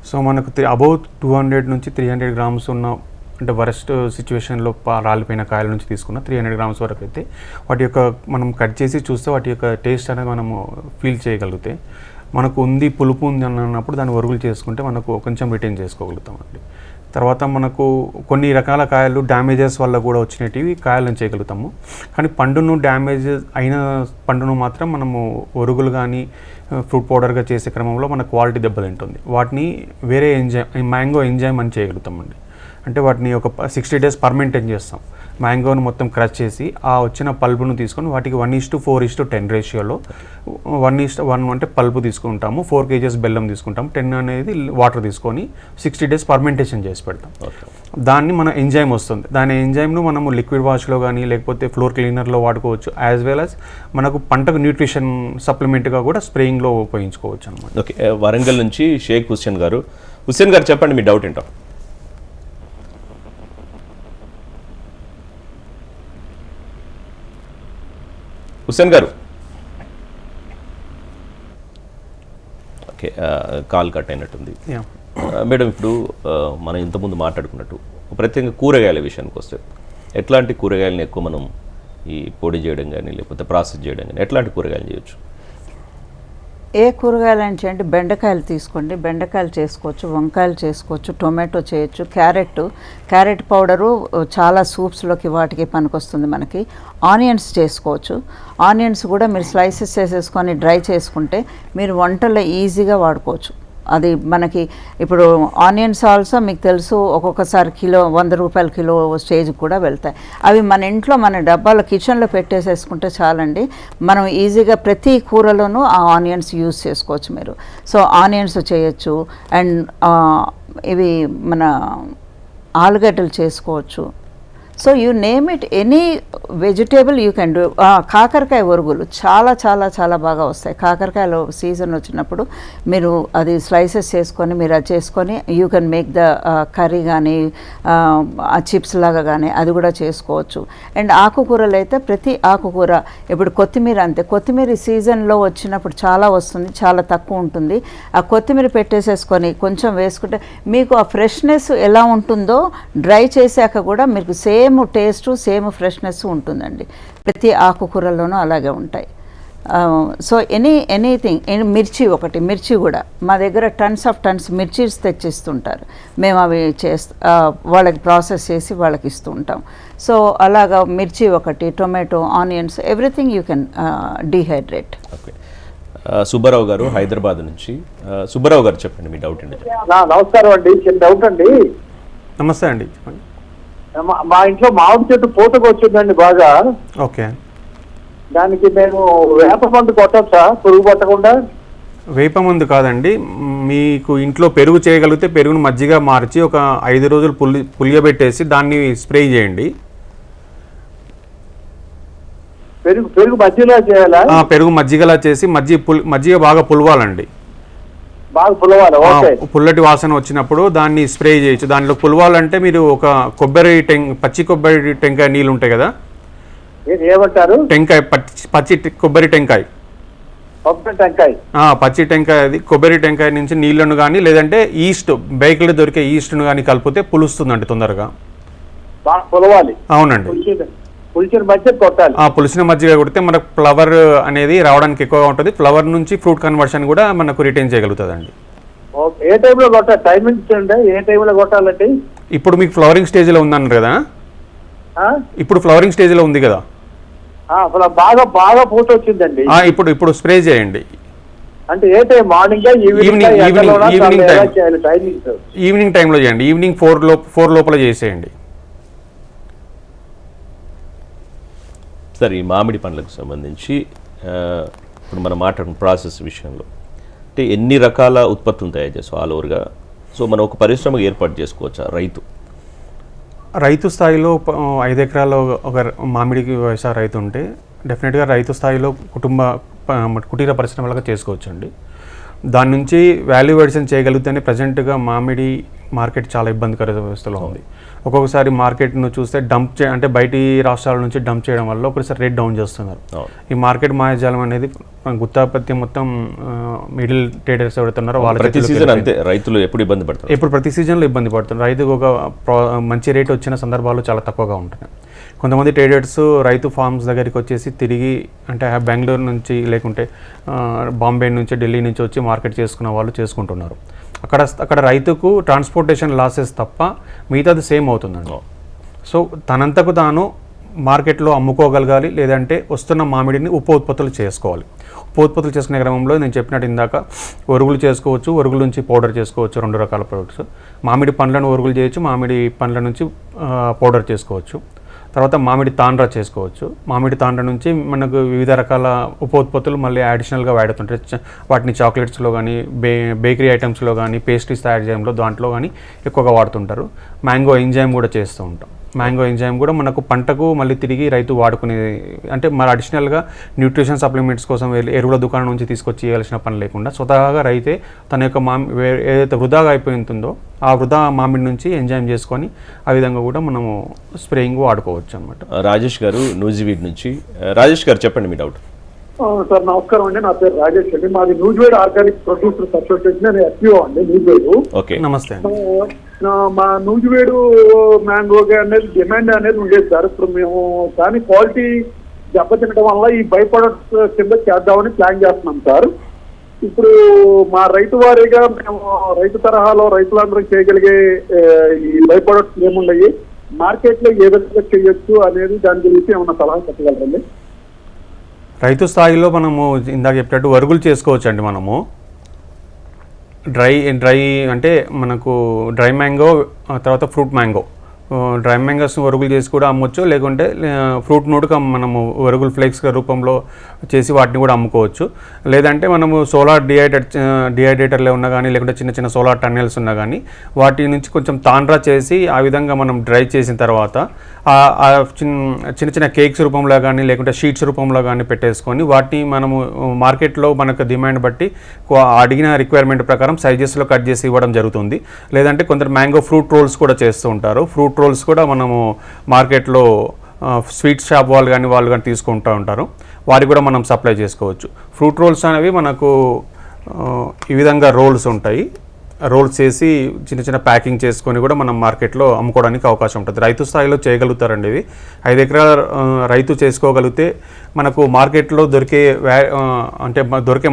సో మనకు అబౌవ్ 200 నుంచి 300 grams ఉన్న, అంటే వరస్ట్ సిచ్యువేషన్లో రాలిపోయిన కాయల నుంచి తీసుకున్న 300 grams వరకు అయితే వాటి యొక్క మనం కట్ చేసి చూస్తే వాటి యొక్క టేస్ట్ అనేది మనము ఫీల్ చేయగలిగితే, మనకు ఉంది పులుపు ఉంది అన్నప్పుడు దాన్ని వరుగులు చేసుకుంటే మనకు కొంచెం రిటైన్ చేసుకోగలుగుతామండి. తర్వాత మనకు కొన్ని రకాల కాయలు డ్యామేజెస్ వల్ల కూడా వచ్చినవి కాయలను చేయగలుగుతాము. కానీ పండును డ్యామేజ్ అయిన పండును మాత్రం మనము వరుగులు కానీ ఫ్రూట్ పౌడర్గా చేసే క్రమంలో మన క్వాలిటీ దెబ్బతింటుంది. వాటిని వేరే మ్యాంగో ఎంజైమ్ అని చేయగలుగుతామండి. అంటే వాటిని ఒక 60 days పర్మెంటైన్ చేస్తాం. మ్యాంగోను మొత్తం క్రష్ చేసి ఆ వచ్చిన పల్పును తీసుకొని వాటికి 1:4:10 రేషియోలో 1:1 అంటే పల్పు తీసుకుంటాము, 4 kgs బెల్లం తీసుకుంటాము, 10 అనేది వాటర్ తీసుకొని 60 days పర్మెంటేషన్ చేసి పెడతాం. దాన్ని మన ఎంజైమ్ వస్తుంది. దాని ఎంజైమ్ను మనము లిక్విడ్ వాష్లో కానీ లేకపోతే ఫ్లోర్ క్లీనర్లో వాడుకోవచ్చు, యాజ్ వెల్ యాజ్ మనకు పంటకు న్యూట్రిషన్ సప్లిమెంట్గా కూడా స్ప్రేయింగ్లో ఉపయోగించుకోవచ్చు అనమాట. ఓకే, వరంగల్ నుంచి షేక్ హుస్సేన్ గారు. హుస్సేన్ గారు చెప్పండి, మీ డౌట్ ఏంటో. హుస్సేన్ గారు, ఓకే, కాల్ కట్ అయినట్టుంది. మేడం ఇప్పుడు మనం ఇంతకుముందు మాట్లాడుకున్నట్టు ప్రత్యేకంగా కూరగాయల విషయానికి వస్తే ఎట్లాంటి కూరగాయలను ఎక్కువ మనం ఈ పొడి చేయడం కానీ లేకపోతే ప్రాసెస్ చేయడం కానీ ఎట్లాంటి కూరగాయలు చేయొచ్చు? ఏ కూరగాయలు అని చేయండి, బెండకాయలు తీసుకోండి, బెండకాయలు చేసుకోవచ్చు, వంకాయలు చేసుకోవచ్చు, టొమాటో చేయొచ్చు, క్యారెట్ పౌడరు చాలా సూప్స్లోకి వాటికి పనికొస్తుంది మనకి. ఆనియన్స్ చేసుకోవచ్చు, ఆనియన్స్ కూడా మీరు స్లైసెస్ చేసేసుకొని డ్రై చేసుకుంటే మీరు వంటల్లో ఈజీగా వాడుకోవచ్చు. అది మనకి ఇప్పుడు ఆనియన్స్ ఆల్సో మీకు తెలుసు ఒక్కొక్కసారి కిలో 100 రూపాయల కిలో స్టేజ్ కూడా వెళ్తాయి. అవి మన ఇంట్లో మన డబ్బాలో కిచెన్లో పెట్టేసేసుకుంటే చాలండి. మనం ఈజీగా ప్రతి కూరలోనూ ఆ ఆనియన్స్ యూజ్ చేసుకోవచ్చు మీరు. సో ఆనియన్స్ చేయొచ్చు, అండ్ ఇవి మన ఆలుగడ్డలు చేసుకోవచ్చు. So you name it, any vegetable you can do. కాకరకాయ ఒరుగులు చాలా చాలా చాలా బాగా వస్తాయి. కాకరకాయలో సీజన్ వచ్చినప్పుడు మీరు అది స్లైసెస్ చేసుకొని మీరు అది చేసుకొని you can make the curry కానీ చిప్స్ లాగా కానీ అది కూడా చేసుకోవచ్చు. అండ్ ఆకుకూరలు అయితే ప్రతి ఆకుకూర, ఇప్పుడు కొత్తిమీర అంతే, కొత్తిమీర సీజన్లో వచ్చినప్పుడు చాలా వస్తుంది, చాలా తక్కువ ఉంటుంది. ఆ కొత్తిమీర పెట్టేసేసుకొని కొంచెం వేసుకుంటే మీకు ఆ ఫ్రెష్నెస్ ఎలా ఉంటుందో డ్రై చేశాక కూడా మీకు సేమ్ టేస్ట్ సేమ్ ఫ్రెష్నెస్ ఉంటుందండి. ప్రతి ఆకుకూరల్లోనూ అలాగే ఉంటాయి. So anything. మిర్చి కూడా మా దగ్గర టన్స్ మిర్చీస్ తెచ్చిస్తుంటారు. మేము అవి వాళ్ళకి ప్రాసెస్ చేసి వాళ్ళకి ఇస్తూ ఉంటాం. సో అలాగా మిర్చి ఒకటి, tomato, onions, everything you can dehydrate. Okay, Subbarao గారు హైదరాబాద్ నుంచి. సుబ్బారావు గారు చెప్పండి మీ డౌట్ అండి. నమస్కారం అండి, చిన్న డౌట్ అండి. నమస్తే అండి, చెప్పండి. మా ఇంట్లో మామిడి చెట్టు పూతకు వచ్చిందండి బాగా. ఓకే, దానికి మేము వేప మందు కొట్టచ్చా పురుగు పట్టకుండా? వేప మందు కాదండి, మీకు ఇంట్లో పెరుగు చేయగలిగితే పెరుగును మజ్జిగ మార్చి ఒక 5 రోజులు పులియబెట్టేసి దాన్ని స్ప్రే చేయండి. పెరుగు మజ్జిగలా చేయాలా? పెరుగు మజ్జిగలా చేసి మజ్జిగ బాగా పులవాలండి. బాగా పులవాలి. పుల్లటి వాసన వచ్చినప్పుడు దాన్ని స్ప్రే చేయొచ్చు. దాంట్లో పులవాలంటే మీరు ఒక పచ్చి కొబ్బరి టెంకాయ నీళ్ళు ఉంటాయి కదా, ఏమంటారు? టెంకాయ, పచ్చి కొబ్బరి టెంకాయ. పచ్చి టెంకాయ, అది కొబ్బరి టెంకాయ నుంచి నీళ్లను కానీ లేదంటే ఈస్ట్, బేకరీలో దొరికే ఈస్ట్ను కానీ కలిపితే పులుస్తుందండి తొందరగా. అవునండి, పులిసిన మజ్జిగ కొడితే మనకు ఫ్లవర్ అనేది రావడానికి ఎక్కువగా ఉంటుంది. ఫ్లవర్ నుంచి ఫ్రూట్ కన్వర్షన్ కూడా మనకు రిటైన్ చేయగలుగుతుందండి. ఏ టైంలో కొట్టాలి? టైమింగ్స్ ఉండే ఏ టైంలో కొట్టాలండి? ఇప్పుడు మీకు ఫ్లవరింగ్ స్టేజ్లో ఉందన్నారు కదా, ఇప్పుడు ఫ్లవరింగ్ స్టేజ్లో ఉంది కదా, బాగా బాగా పూత వచ్చిందండి. ఇప్పుడు స్ప్రే చేయండి. అంటే ఏ టైం? మార్నింగ్, ఈవినింగ్ టైంలో చేయండి. ఈవినింగ్ 4 లోపల చేసేయండి. సార్, ఈ మామిడి పండ్లకు సంబంధించి ఇప్పుడు మనం మాట్లాడుకున్న ప్రాసెస్ విషయంలో అంటే ఎన్ని రకాల ఉత్పత్తులు తయారు చేస్తాం ఆల్ ఓవర్గా? సో మనం ఒక పరిశ్రమ ఏర్పాటు చేసుకోవచ్చా? రైతు స్థాయిలో 5 ఎకరాల్లో ఒక మామిడికి వ్యవసాయ రైతు ఉంటే డెఫినెట్గా రైతు స్థాయిలో కుటీర పరిశ్రమలుగా చేసుకోవచ్చు అండి. దాని నుంచి వాల్యూ అడిషన్ చేయగలిగితేనే ప్రజెంట్గా మామిడి మార్కెట్ చాలా ఇబ్బందికర వ్యవస్థలో ఉంది. ఒక్కొక్కసారి మార్కెట్ను చూస్తే అంటే బయటి రాష్ట్రాల నుంచి డంప్ చేయడం వల్ల ఒకసారి రేట్ డౌన్ చేస్తున్నారు. ఈ మార్కెట్ మాయాజాలం అనేది గుత్తాపత్తి మొత్తం మిడిల్ ట్రేడర్స్ ఎవరుతున్నారో వాళ్ళ రైతులు ప్రతి సీజన్లో ఇబ్బంది పడుతున్నారు. రైతుకు ఒక మంచి రేట్ వచ్చిన సందర్భాలు చాలా తక్కువగా ఉంటున్నాయి. కొంతమంది ట్రేడర్స్ రైతు ఫార్మ్స్ దగ్గరికి వచ్చేసి తిరిగి అంటే బెంగళూరు నుంచి లేకుంటే బాంబే నుంచి ఢిల్లీ నుంచి వచ్చి మార్కెట్ చేసుకున్న వాళ్ళు చేసుకుంటున్నారు. అక్కడ రైతుకు ట్రాన్స్పోర్టేషన్ లాసెస్ తప్ప మిగతాది సేమ్ అవుతుందండి. సో తనంతకు తాను మార్కెట్లో అమ్ముకోగలగాలి, లేదంటే వస్తున్న మామిడిని ఉత్పత్తులు చేసుకోవాలి. ఉత్పత్తులు చేసుకునే క్రమంలో నేను చెప్పినట్టు ఇందాక ఒరుగులు చేసుకోవచ్చు, ఒరుగుల నుంచి పౌడర్ చేసుకోవచ్చు. 2 రకాల ప్రొడక్ట్స్. మామిడి పండ్లను ఒరుగులు చేయొచ్చు, మామిడి పండ్ల నుంచి పౌడర్ చేసుకోవచ్చు. తర్వాత మామిడి తాండ్ర చేసుకోవచ్చు. మామిడి తాండ్ర నుంచి మనకు వివిధ రకాల ఉత్పత్తులు మళ్ళీ అడిషనల్గా వాడుతుంటాయి. వాటిని చాక్లెట్స్లో కానీ బేకరీ ఐటమ్స్లో కానీ పేస్ట్రీస్ తయారు చేయడంలో దాంట్లో కానీ ఎక్కువగా వాడుతుంటారు. మ్యాంగో ఎంజైమ్ కూడా చేస్తూ ఉంటాం. మ్యాంగో ఎంజైమ్ కూడా మనకు పంటకు మళ్ళీ తిరిగి రైతు వాడుకునే, అంటే మరి అడిషనల్గా న్యూట్రిషన్ సప్లిమెంట్స్ కోసం వెళ్ళి ఎరువుల దుకాణం నుంచి తీసుకొచ్చి ఇవ్వాల్సిన పని లేకుండా స్వతహాగా రైతే తన యొక్క ఏదైతే వృధాగా అయిపోయిందో ఆ వృధా మామిడి నుంచి ఎంజాయ్ చేసుకొని ఆ విధంగా కూడా మనము స్ప్రేయింగ్ వాడుకోవచ్చు అనమాట. రాజేష్ గారు నూజివీడ్ నుంచి. రాజేష్ గారు చెప్పండి మీ డౌట్. సార్ నమస్కారం అండి, నా పేరు రాజేష్ అండి. మాది న్యూజివేడ్ ఆర్గానిక్ ప్రొడ్యూసర్స్ అసోసియేషన్, నేను ఎస్పీఓ అండి న్యూజివేడ్. ఓకే, నమస్తే అండి. మా న్యూజివేడు మ్యాంగోగా అనేది డిమాండ్ అనేది ఉండేది సార్. ఇప్పుడు మేము దాని క్వాలిటీ దెబ్బతినడం వల్ల ఈ బై ప్రొడక్ట్స్ కింద చేద్దామని ప్లాన్ చేస్తున్నాం సార్. ఇప్పుడు మా రైతు వారీగా మేము రైతు తరహాలో రైతులందరూ చేయగలిగే ఈ బై ప్రొడక్ట్స్ ఏమున్నాయి, మార్కెట్లో ఏ విధంగా చేయొచ్చు అనేది దాని గురించి ఏమన్నా సలహా చెప్పగలరండి? రైతు స్థాయిలో మనము ఇందాక చెప్పినట్టు వరుగులు చేసుకోవచ్చు అండి. మనము డ్రై అంటే మనకు డ్రై మ్యాంగో, తర్వాత ఫ్రూట్ మ్యాంగో, డ్రై మ్యాంగోస్ వరుగులు చేసి కూడా అమ్మొచ్చు, లేకుంటే ఫ్రూట్ నోటుగా మనము వరుగులు ఫ్లేక్స్ రూపంలో చేసి వాటిని కూడా అమ్ముకోవచ్చు. లేదంటే మనము సోలార్ డిహైడ్రేటర్లే ఉన్నా కానీ, లేకుంటే చిన్న చిన్న సోలార్ టన్నెల్స్ ఉన్నా కానీ వాటి నుంచి కొంచెం తాండ్రా చేసి ఆ విధంగా మనం డ్రై చేసిన తర్వాత చిన్న చిన్న కేక్స్ రూపంలో కానీ, లేకుంటే షీట్స్ రూపంలో కానీ పెట్టేసుకొని వాటిని మనము మార్కెట్లో మనకు డిమాండ్ బట్టి అడిగిన రిక్వైర్మెంట్ ప్రకారం సైజెస్లో కట్ చేసి ఇవ్వడం జరుగుతుంది. లేదంటే కొందరు మ్యాంగో ఫ్రూట్ రోల్స్ కూడా చేస్తూ ఉంటారు. ఫ్రూట్ రోల్స్ కూడా మనము మార్కెట్లో స్వీట్ షాప్ వాళ్ళు కానీ తీసుకుంటూ ఉంటారు. వారికి కూడా మనం సప్లై చేసుకోవచ్చు. ఫ్రూట్ రోల్స్ అనేవి మనకు ఈ విధంగా రోల్స్ ఉంటాయి. రోల్స్ చేసి చిన్న చిన్న ప్యాకింగ్ చేసుకొని కూడా మనం మార్కెట్లో అమ్ముకోవడానికి అవకాశం ఉంటుంది. రైతు స్థాయిలో చేయగలుగుతారండి ఇవి. 5 ఎకరాల రైతు చేసుకోగలిగితే మనకు మార్కెట్లో దొరికే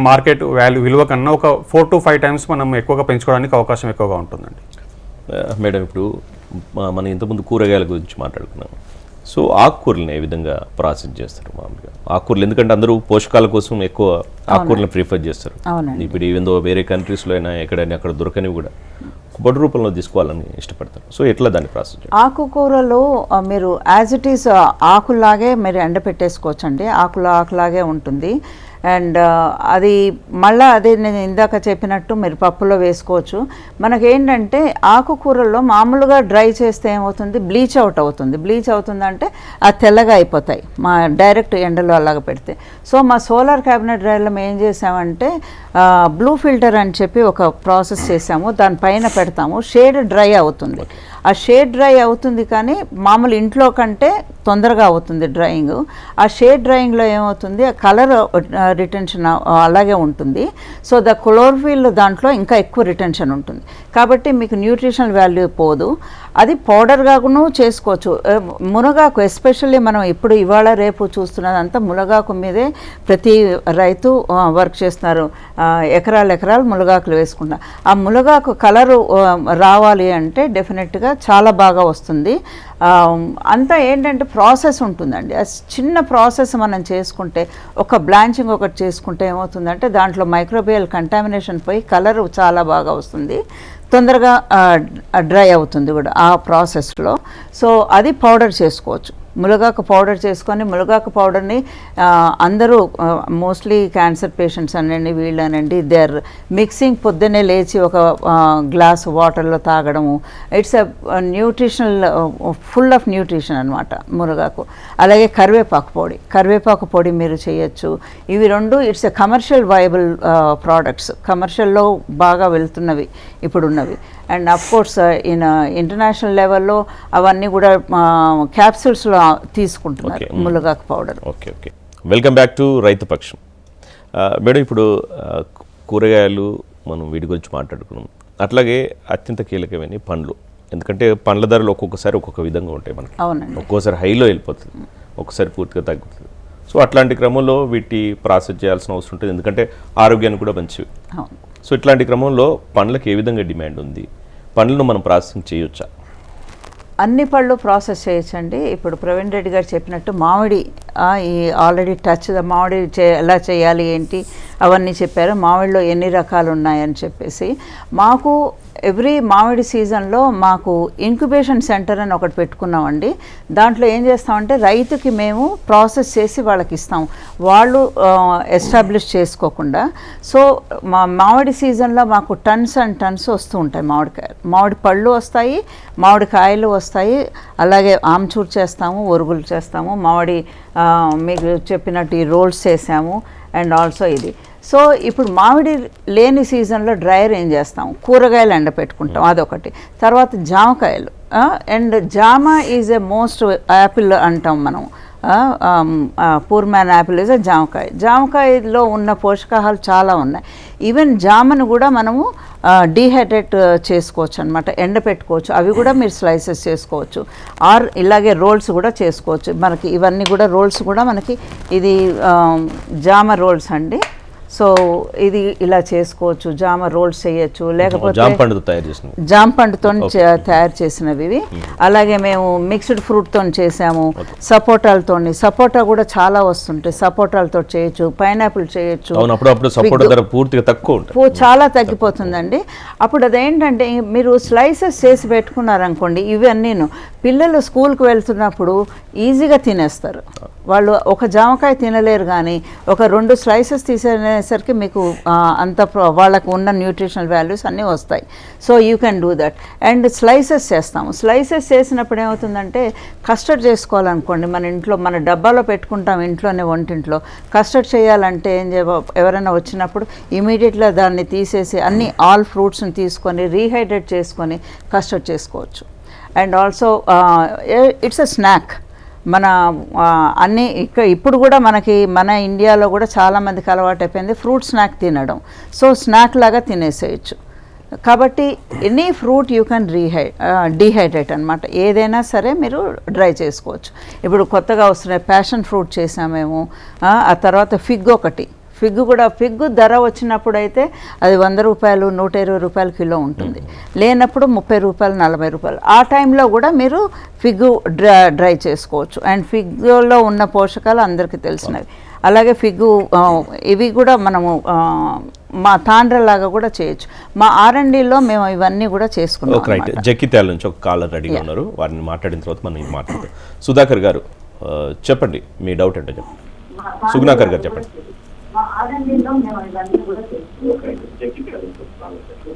మార్కెట్ విలువ కన్నా ఒక 4 to 5 times మనం ఎక్కువగా పెంచుకోవడానికి అవకాశం ఎక్కువగా ఉంటుందండి. మేడం, ఇప్పుడు మనం ఇంతకుముందు కూరగాయల గురించి మాట్లాడుకున్నాం. సో ఆకుకూరలను ఏ విధంగా ప్రాసెస్ చేస్తారు మామూలుగా? ఆకుకూరలు ఎందుకంటే అందరూ పోషకాల కోసం ఎక్కువ ఆకుకూరలను ప్రిఫర్ చేస్తారు. ఇప్పుడు ఈవెందో వేరే కంట్రీస్లో అయినా ఎక్కడైనా అక్కడ దొరకనివి కూడా పొడి రూపంలో తీసుకోవాలని ఇష్టపడతారు. సో ఎట్లా దాన్ని ప్రాసెస్? ఆకుకూరలు మీరు యాజ్ ఇట్ ఈస్ ఆకులాగే మీరు ఎండపెట్టేసుకోవచ్చు అండి. ఆకులాగే ఉంటుంది. అండ్ అది మళ్ళీ అదే నేను ఇందాక చెప్పినట్టు మీరు పప్పులో వేసుకోవచ్చు. మనకేంటంటే ఆకుకూరల్లో మామూలుగా డ్రై చేస్తే ఏమవుతుంది, బ్లీచ్ అవుతుందంటే అది తెల్లగా అయిపోతాయి మా డైరెక్ట్ ఎండలో అలాగ పెడితే. సో మా సోలార్ క్యాబినెట్ డ్రైలో మేము ఏం చేసామంటే బ్లూ ఫిల్టర్ అని చెప్పి ఒక ప్రాసెస్ చేసాము. దానిపైన పెడతాము, షేడ్ డ్రై అవుతుంది. ఆ షేడ్ డ్రై అవుతుంది కానీ మామూలు ఇంట్లో కంటే తొందరగా అవుతుంది డ్రాయింగ్. ఆ షేడ్ డ్రాయింగ్లో ఏమవుతుంది, ఆ కలర్ రిటెన్షన్ అలాగే ఉంటుంది. సో ద క్లోరోఫిల్ దాంట్లో ఇంకా ఎక్కువ రిటెన్షన్ ఉంటుంది కాబట్టి మీకు న్యూట్రిషనల్ వాల్యూ పోదు. అది పౌడర్గా కూడా చేసుకోవచ్చు. మునగాకు ఎస్పెషల్లీ మనం ఇప్పుడు ఇవాళ రేపు చూస్తున్నదంతా మునగాకు మీదే ప్రతి రైతు వర్క్ చేస్తున్నారు. ఎకరాలు మునగాకులు వేసుకుంటారు. ఆ మునగాకు కలరు రావాలి అంటే డెఫినెట్గా చాలా బాగా వస్తుంది. అంతా ఏంటంటే ప్రాసెస్ ఉంటుందండి. ఆ చిన్న ప్రాసెస్ మనం చేసుకుంటే, ఒక బ్లాంచింగ్ ఒకటి చేసుకుంటే ఏమవుతుందంటే దాంట్లో మైక్రోబియల్ కంటామినేషన్ పోయి కలర్ చాలా బాగా వస్తుంది, తొందరగా డ్రై అవుతుంది కూడా ఆ ప్రాసెస్లో. సో అది పౌడర్ చేసుకోవచ్చు. మునగాకు పౌడర్ చేసుకొని, మునగాకు పౌడర్ని అందరూ మోస్ట్లీ క్యాన్సర్ పేషెంట్స్ అనండి వీళ్ళనండి దే ఆర్ మిక్సింగ్, పొద్దున్నే లేచి ఒక గ్లాస్ వాటర్లో తాగడము. It's a nutritional, full of nutrition అనమాట మునగాకు. అలాగే కరివేపాకు పొడి మీరు చేయొచ్చు. ఇవి రెండు it's a commercial viable products, కమర్షియల్లో బాగా వెళ్తున్నవి ఇప్పుడున్నవి. అండ్ అఫ్కోర్స్ ఇంటర్నేషనల్ లెవెల్లో అవన్నీ కూడా క్యాప్సూల్స్లో తీసుకుంటున్నారు మునగాకు powder. Okay, welcome back to Raithu Paksham. Madam, ఇప్పుడు కూరగాయలు మనం వీటి గురించి మాట్లాడుకున్నాం. అట్లాగే అత్యంత కీలకమైన పండ్లు. ఎందుకంటే పండ్ల ధరలు ఒక్కొక్కసారి ఒక్కొక్క విధంగా ఉంటాయి మనకి. ఒక్కోసారి హైలో వెళ్ళిపోతుంది, ఒక్కసారి పూర్తిగా తగ్గుతుంది. సో అట్లాంటి క్రమంలో వీటి ప్రాసెస్ చేయాల్సిన అవసరం ఉంటుంది, ఎందుకంటే ఆరోగ్యానికి కూడా మంచివి. సో ఇట్లాంటి క్రమంలో పండ్లకు ఏ విధంగా డిమాండ్ ఉంది? పండ్లను మనం ప్రాసెసింగ్ చేయొచ్చా? అన్ని పళ్ళు ప్రాసెస్ చేయొచ్చండి. ఇప్పుడు ప్రవీణ్ రెడ్డి గారు చెప్పినట్టు మామిడి ఈ ఆల్రెడీ మామిడి ఎలా చేయాలి ఏంటి అవన్నీ చెప్పారు. మామిడిలో ఎన్ని రకాలు ఉన్నాయని చెప్పేసి మాకు ఎవ్రీ మామిడి సీజన్లో మాకు ఇంక్యుబేషన్ సెంటర్ అని ఒకటి పెట్టుకున్నామండి. దాంట్లో ఏం చేస్తామంటే రైతుకి మేము ప్రాసెస్ చేసి వాళ్ళకి ఇస్తాం, వాళ్ళు ఎస్టాబ్లిష్ చేసుకోకుండా. సో మా మామిడి సీజన్లో మాకు టన్స్ అండ్ టన్స్ వస్తూ ఉంటాయి మామిడికాయలు. మామిడి పళ్ళు వస్తాయి, మామిడికాయలు వస్తాయి, అలాగే ఆమ్చూర్ చేస్తాము, ఒరుగులు చేస్తాము, మామిడి మీకు చెప్పినట్టు ఈ రోల్స్ చేసాము అండ్ ఆల్సో ఇది. సో ఇప్పుడు మామిడి లేని సీజన్లో డ్రైయర్ ఏం చేస్తాం, కూరగాయలు ఎండపెట్టుకుంటాం, అదొకటి. తర్వాత జామకాయలు అండ్ జామ ఈజ్ ఎ మోస్ట్ యాపిల్ అంటాం మనం, పూర్ మ్యాన్ యాపిల్ ఇస్ జామకాయ. జామకాయలో ఉన్న పోషకాహాలు చాలా ఉన్నాయి. ఈవెన్ జామను కూడా మనము డీహైడ్రేట్ చేసుకోవచ్చు అనమాట, ఎండపెట్టుకోవచ్చు. అవి కూడా మీరు స్లైసెస్ చేసుకోవచ్చు, ఆర్ ఇలాగే రోల్స్ కూడా చేసుకోవచ్చు. మనకి ఇవన్నీ కూడా రోల్స్ కూడా మనకి ఇది జామ రోల్స్ అండి. సో ఇది ఇలా చేసుకోవచ్చు, జామ రోల్స్ చేయొచ్చు. లేకపోతే జామ పండుతో తయారు చేసినవి, జామ పండుతో తయారు చేసినవి ఇవి. అలాగే మేము మిక్స్డ్ ఫ్రూట్తో చేసాము, సపోటాలతో. సపోటా కూడా చాలా వస్తుంటాయి, సపోటాలతో చేయొచ్చు, పైనాపిల్ చేయొచ్చు. అప్పుడప్పుడు సపోటా ధర పూర్తిగా తక్కువ ఉంటుంది, చాలా తగ్గిపోతుందండి. అప్పుడు అదేంటంటే మీరు స్లైసెస్ చేసి పెట్టుకున్నారనుకోండి, ఇవన్నీను పిల్లలు స్కూల్కి వెళ్తున్నప్పుడు ఈజీగా తినేస్తారు. వాళ్ళు ఒక జామకాయ తినలేరు, కానీ ఒక 2 స్లైసెస్ తీసేసరికి మీకు అంత వాళ్ళకు ఉన్న న్యూట్రిషనల్ వాల్యూస్ అన్నీ వస్తాయి. So you can do that. And slices చేస్తాము. స్లైసెస్ చేసినప్పుడు ఏమవుతుందంటే, కస్టర్డ్ చేసుకోవాలనుకోండి, మన ఇంట్లో మన డబ్బాలో పెట్టుకుంటాం ఇంట్లోనే, వంటింట్లో. కస్టర్డ్ చేయాలంటే ఎవరైనా వచ్చినప్పుడు ఇమీడియట్గా దాన్ని తీసేసి అన్ని ఆల్ ఫ్రూట్స్ని తీసుకొని రీహైడ్రేట్ చేసుకొని కస్టర్డ్ చేసుకోవచ్చు. And also it's a snack. మన అన్నీ ఇప్పుడు కూడా మన ఇండియాలో కూడా చాలామందికి అలవాటు అయిపోయింది ఫ్రూట్ స్నాక్ తినడం. సో స్నాక్ లాగా తినేసేయచ్చు. కాబట్టి any fruit you can dehydrate అనమాట. ఏదైనా సరే మీరు డ్రై చేసుకోవచ్చు. ఇప్పుడు కొత్తగా వస్తున్నాయి, ప్యాషన్ ఫ్రూట్ చేసామేమో. ఆ తర్వాత ఫిగ్ ఒకటి. ఫిగ్ ధర వచ్చినప్పుడు అయితే అది 100 రూపాయలు 120 రూపాయల కిలో ఉంటుంది. లేనప్పుడు 30 రూపాయలు 40 రూపాయలు. ఆ టైంలో కూడా మీరు ఫిగ్ డ్రై చేసుకోవచ్చు. అండ్ ఫిగ్లో ఉన్న పోషకాలు అందరికీ తెలిసినవి. అలాగే ఇవి కూడా మనము మా తాండ్రలాగా కూడా చేయొచ్చు. మా R&Dలో మేము ఇవన్నీ కూడా చేసుకున్నాం. రైట్. జగిత్యాల నుంచి ఒక కాలర్ రెడీగా ఉన్నారు, వారిని మాట్లాడిన తర్వాత మనం ఇది మాట్లాడతాం. సుధాకర్ గారు చెప్పండి, మీ డౌట్ ఏంటో చెప్పండి. సుగుణాకర్ గారు చెప్పండి.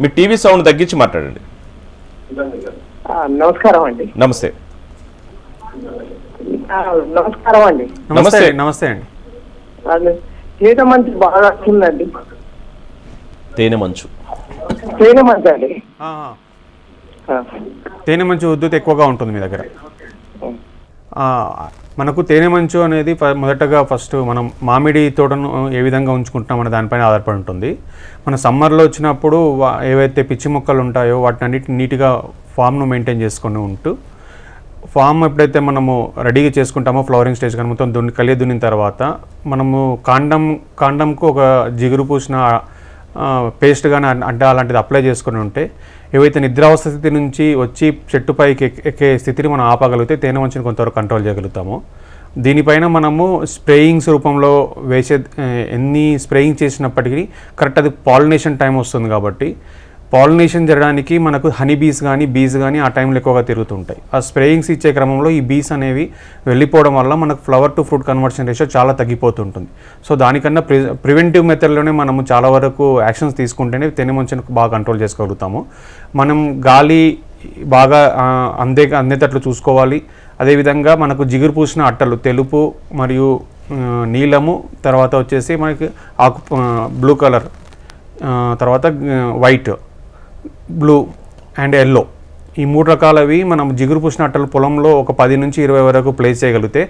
మీ టీవీ సౌండ్ తగ్గించి మాట్లాడండి. నమస్కారం అండి. నమస్తే. నమస్కారం అండి. నమస్తే. నమస్తే అండి. తేనె మంచు బాగా వస్తుందండి. తేనె మంచు అండి. తేనె మంచు ఉద్ధృతి ఎక్కువగా ఉంటుంది మీ దగ్గర. మనకు తేనె మంచు అనేది మొదటగా ఫస్ట్ మనం మామిడి తోటను ఏ విధంగా ఉంచుకుంటున్నాం అనే దానిపైన ఆధారపడి ఉంటుంది. మన సమ్మర్లో వచ్చినప్పుడు ఏవైతే పిచ్చి మొక్కలు ఉంటాయో వాటిని అన్నిటిని నీట్గా ఫామ్ను మెయింటైన్ చేసుకొని ఉంటూ, ఫామ్ ఎప్పుడైతే మనము రెడీగా చేసుకుంటామో ఫ్లవరింగ్ స్టేజ్ కానీ మొత్తం కలియ దున్నిన తర్వాత మనము కాండంకు ఒక జిగురు పూసిన పేస్ట్ కానీ అంటే అలాంటిది అప్లై చేసుకుని ఉంటే, ఏవైతే నిద్రావస్థ స్థితి నుంచి వచ్చి చెట్టుపైకి ఎక్కే స్థితిని మనం ఆపగలిగితే తేనె మంచుని కొంతవరకు కంట్రోల్ చేయగలుగుతాము. దీనిపైన మనము స్ప్రేయింగ్స్ రూపంలో ఎన్ని స్ప్రేయింగ్ చేసినప్పటికీ కరెక్ట్ అది పాలినేషన్ టైం వస్తుంది. కాబట్టి పాలినేషన్ జరగడానికి మనకు హనీ బీస్ కానీ బీస్ కానీ ఆ టైంలో ఎక్కువగా తిరుగుతుంటాయి. ఆ స్ప్రేయింగ్స్ ఇచ్చే క్రమంలో ఈ బీస్ అనేవి వెళ్ళిపోవడం వల్ల మనకు flower to fruit conversion ratio చాలా తగ్గిపోతుంటుంది. సో దానికన్నా ప్రివెంటివ్ మెథడ్లోనే మనము చాలా వరకు యాక్షన్స్ తీసుకుంటేనే తేనె మంచును బాగా కంట్రోల్ చేసుకోగలుగుతాము. మనం గాలి బాగా అందేటట్లు చూసుకోవాలి. అదేవిధంగా మనకు జిగురు పూసిన అట్టలు తెలుపు మరియు నీలము, తర్వాత వచ్చేసి మనకి బ్లూ కలర్, తర్వాత వైట్, బ్లూ అండ్ ఎల్లో, ఈ 3 రకాలవి మనం జిగురు పూసిన అట్టలు పొలంలో ఒక 10 నుంచి 20 వరకు ప్లేస్ చేయగలిగితే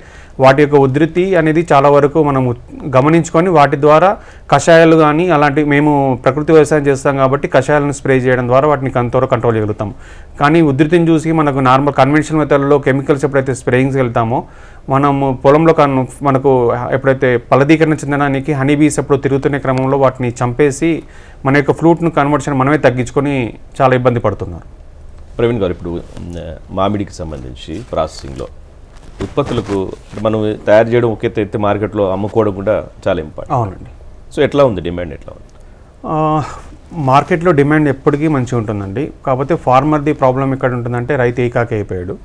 వాటి యొక్క ఉధృతి అనేది చాలా వరకు మనము గమనించుకొని వాటి ద్వారా కషాయాలు కానీ అలాంటి, మేము ప్రకృతి వ్యవసాయం చేస్తాం కాబట్టి కషాయాలను స్ప్రే చేయడం ద్వారా వాటిని కొంతవరకు కంట్రోల్ చేయగలుగుతాం. కానీ ఉధృతిని చూసి మనకు నార్మల్ కన్వెన్షనల్ మెథడ్లో కెమికల్స్ ఎప్పుడైతే స్ప్రేయింగ్స్ వెళ్తామో మనము పొలంలో మనకు ఎప్పుడైతే ఫలదీకరణ చెందడానికి హనీ బీస్ ఎప్పుడు తిరుగుతున్న క్రమంలో వాటిని చంపేసి మన యొక్క ఫ్రూట్ను కన్వర్షన్ మనమే తగ్గించుకొని చాలా ఇబ్బంది పడుతున్నారు. ప్రవీణ్ గారు, ఇప్పుడు మామిడికి సంబంధించి ప్రాసెసింగ్లో ఉత్పత్తులకు మనం తయారు చేయడం ఒక ఎత్తు, మార్కెట్లో అమ్ముకోవడం కూడా చాలా ఇంపార్టెంట్. అవునండి. సో ఎట్లా ఉంది డిమాండ్, ఎట్లా ఉంది? మార్కెట్లో డిమాండ్ ఎప్పటికీ మంచిగా ఉంటుందండి. కాకపోతే ఫార్మర్ది ప్రాబ్లం ఎక్కడ ఉంటుందంటే రైతు ఏకాకి అయిపోయాడు.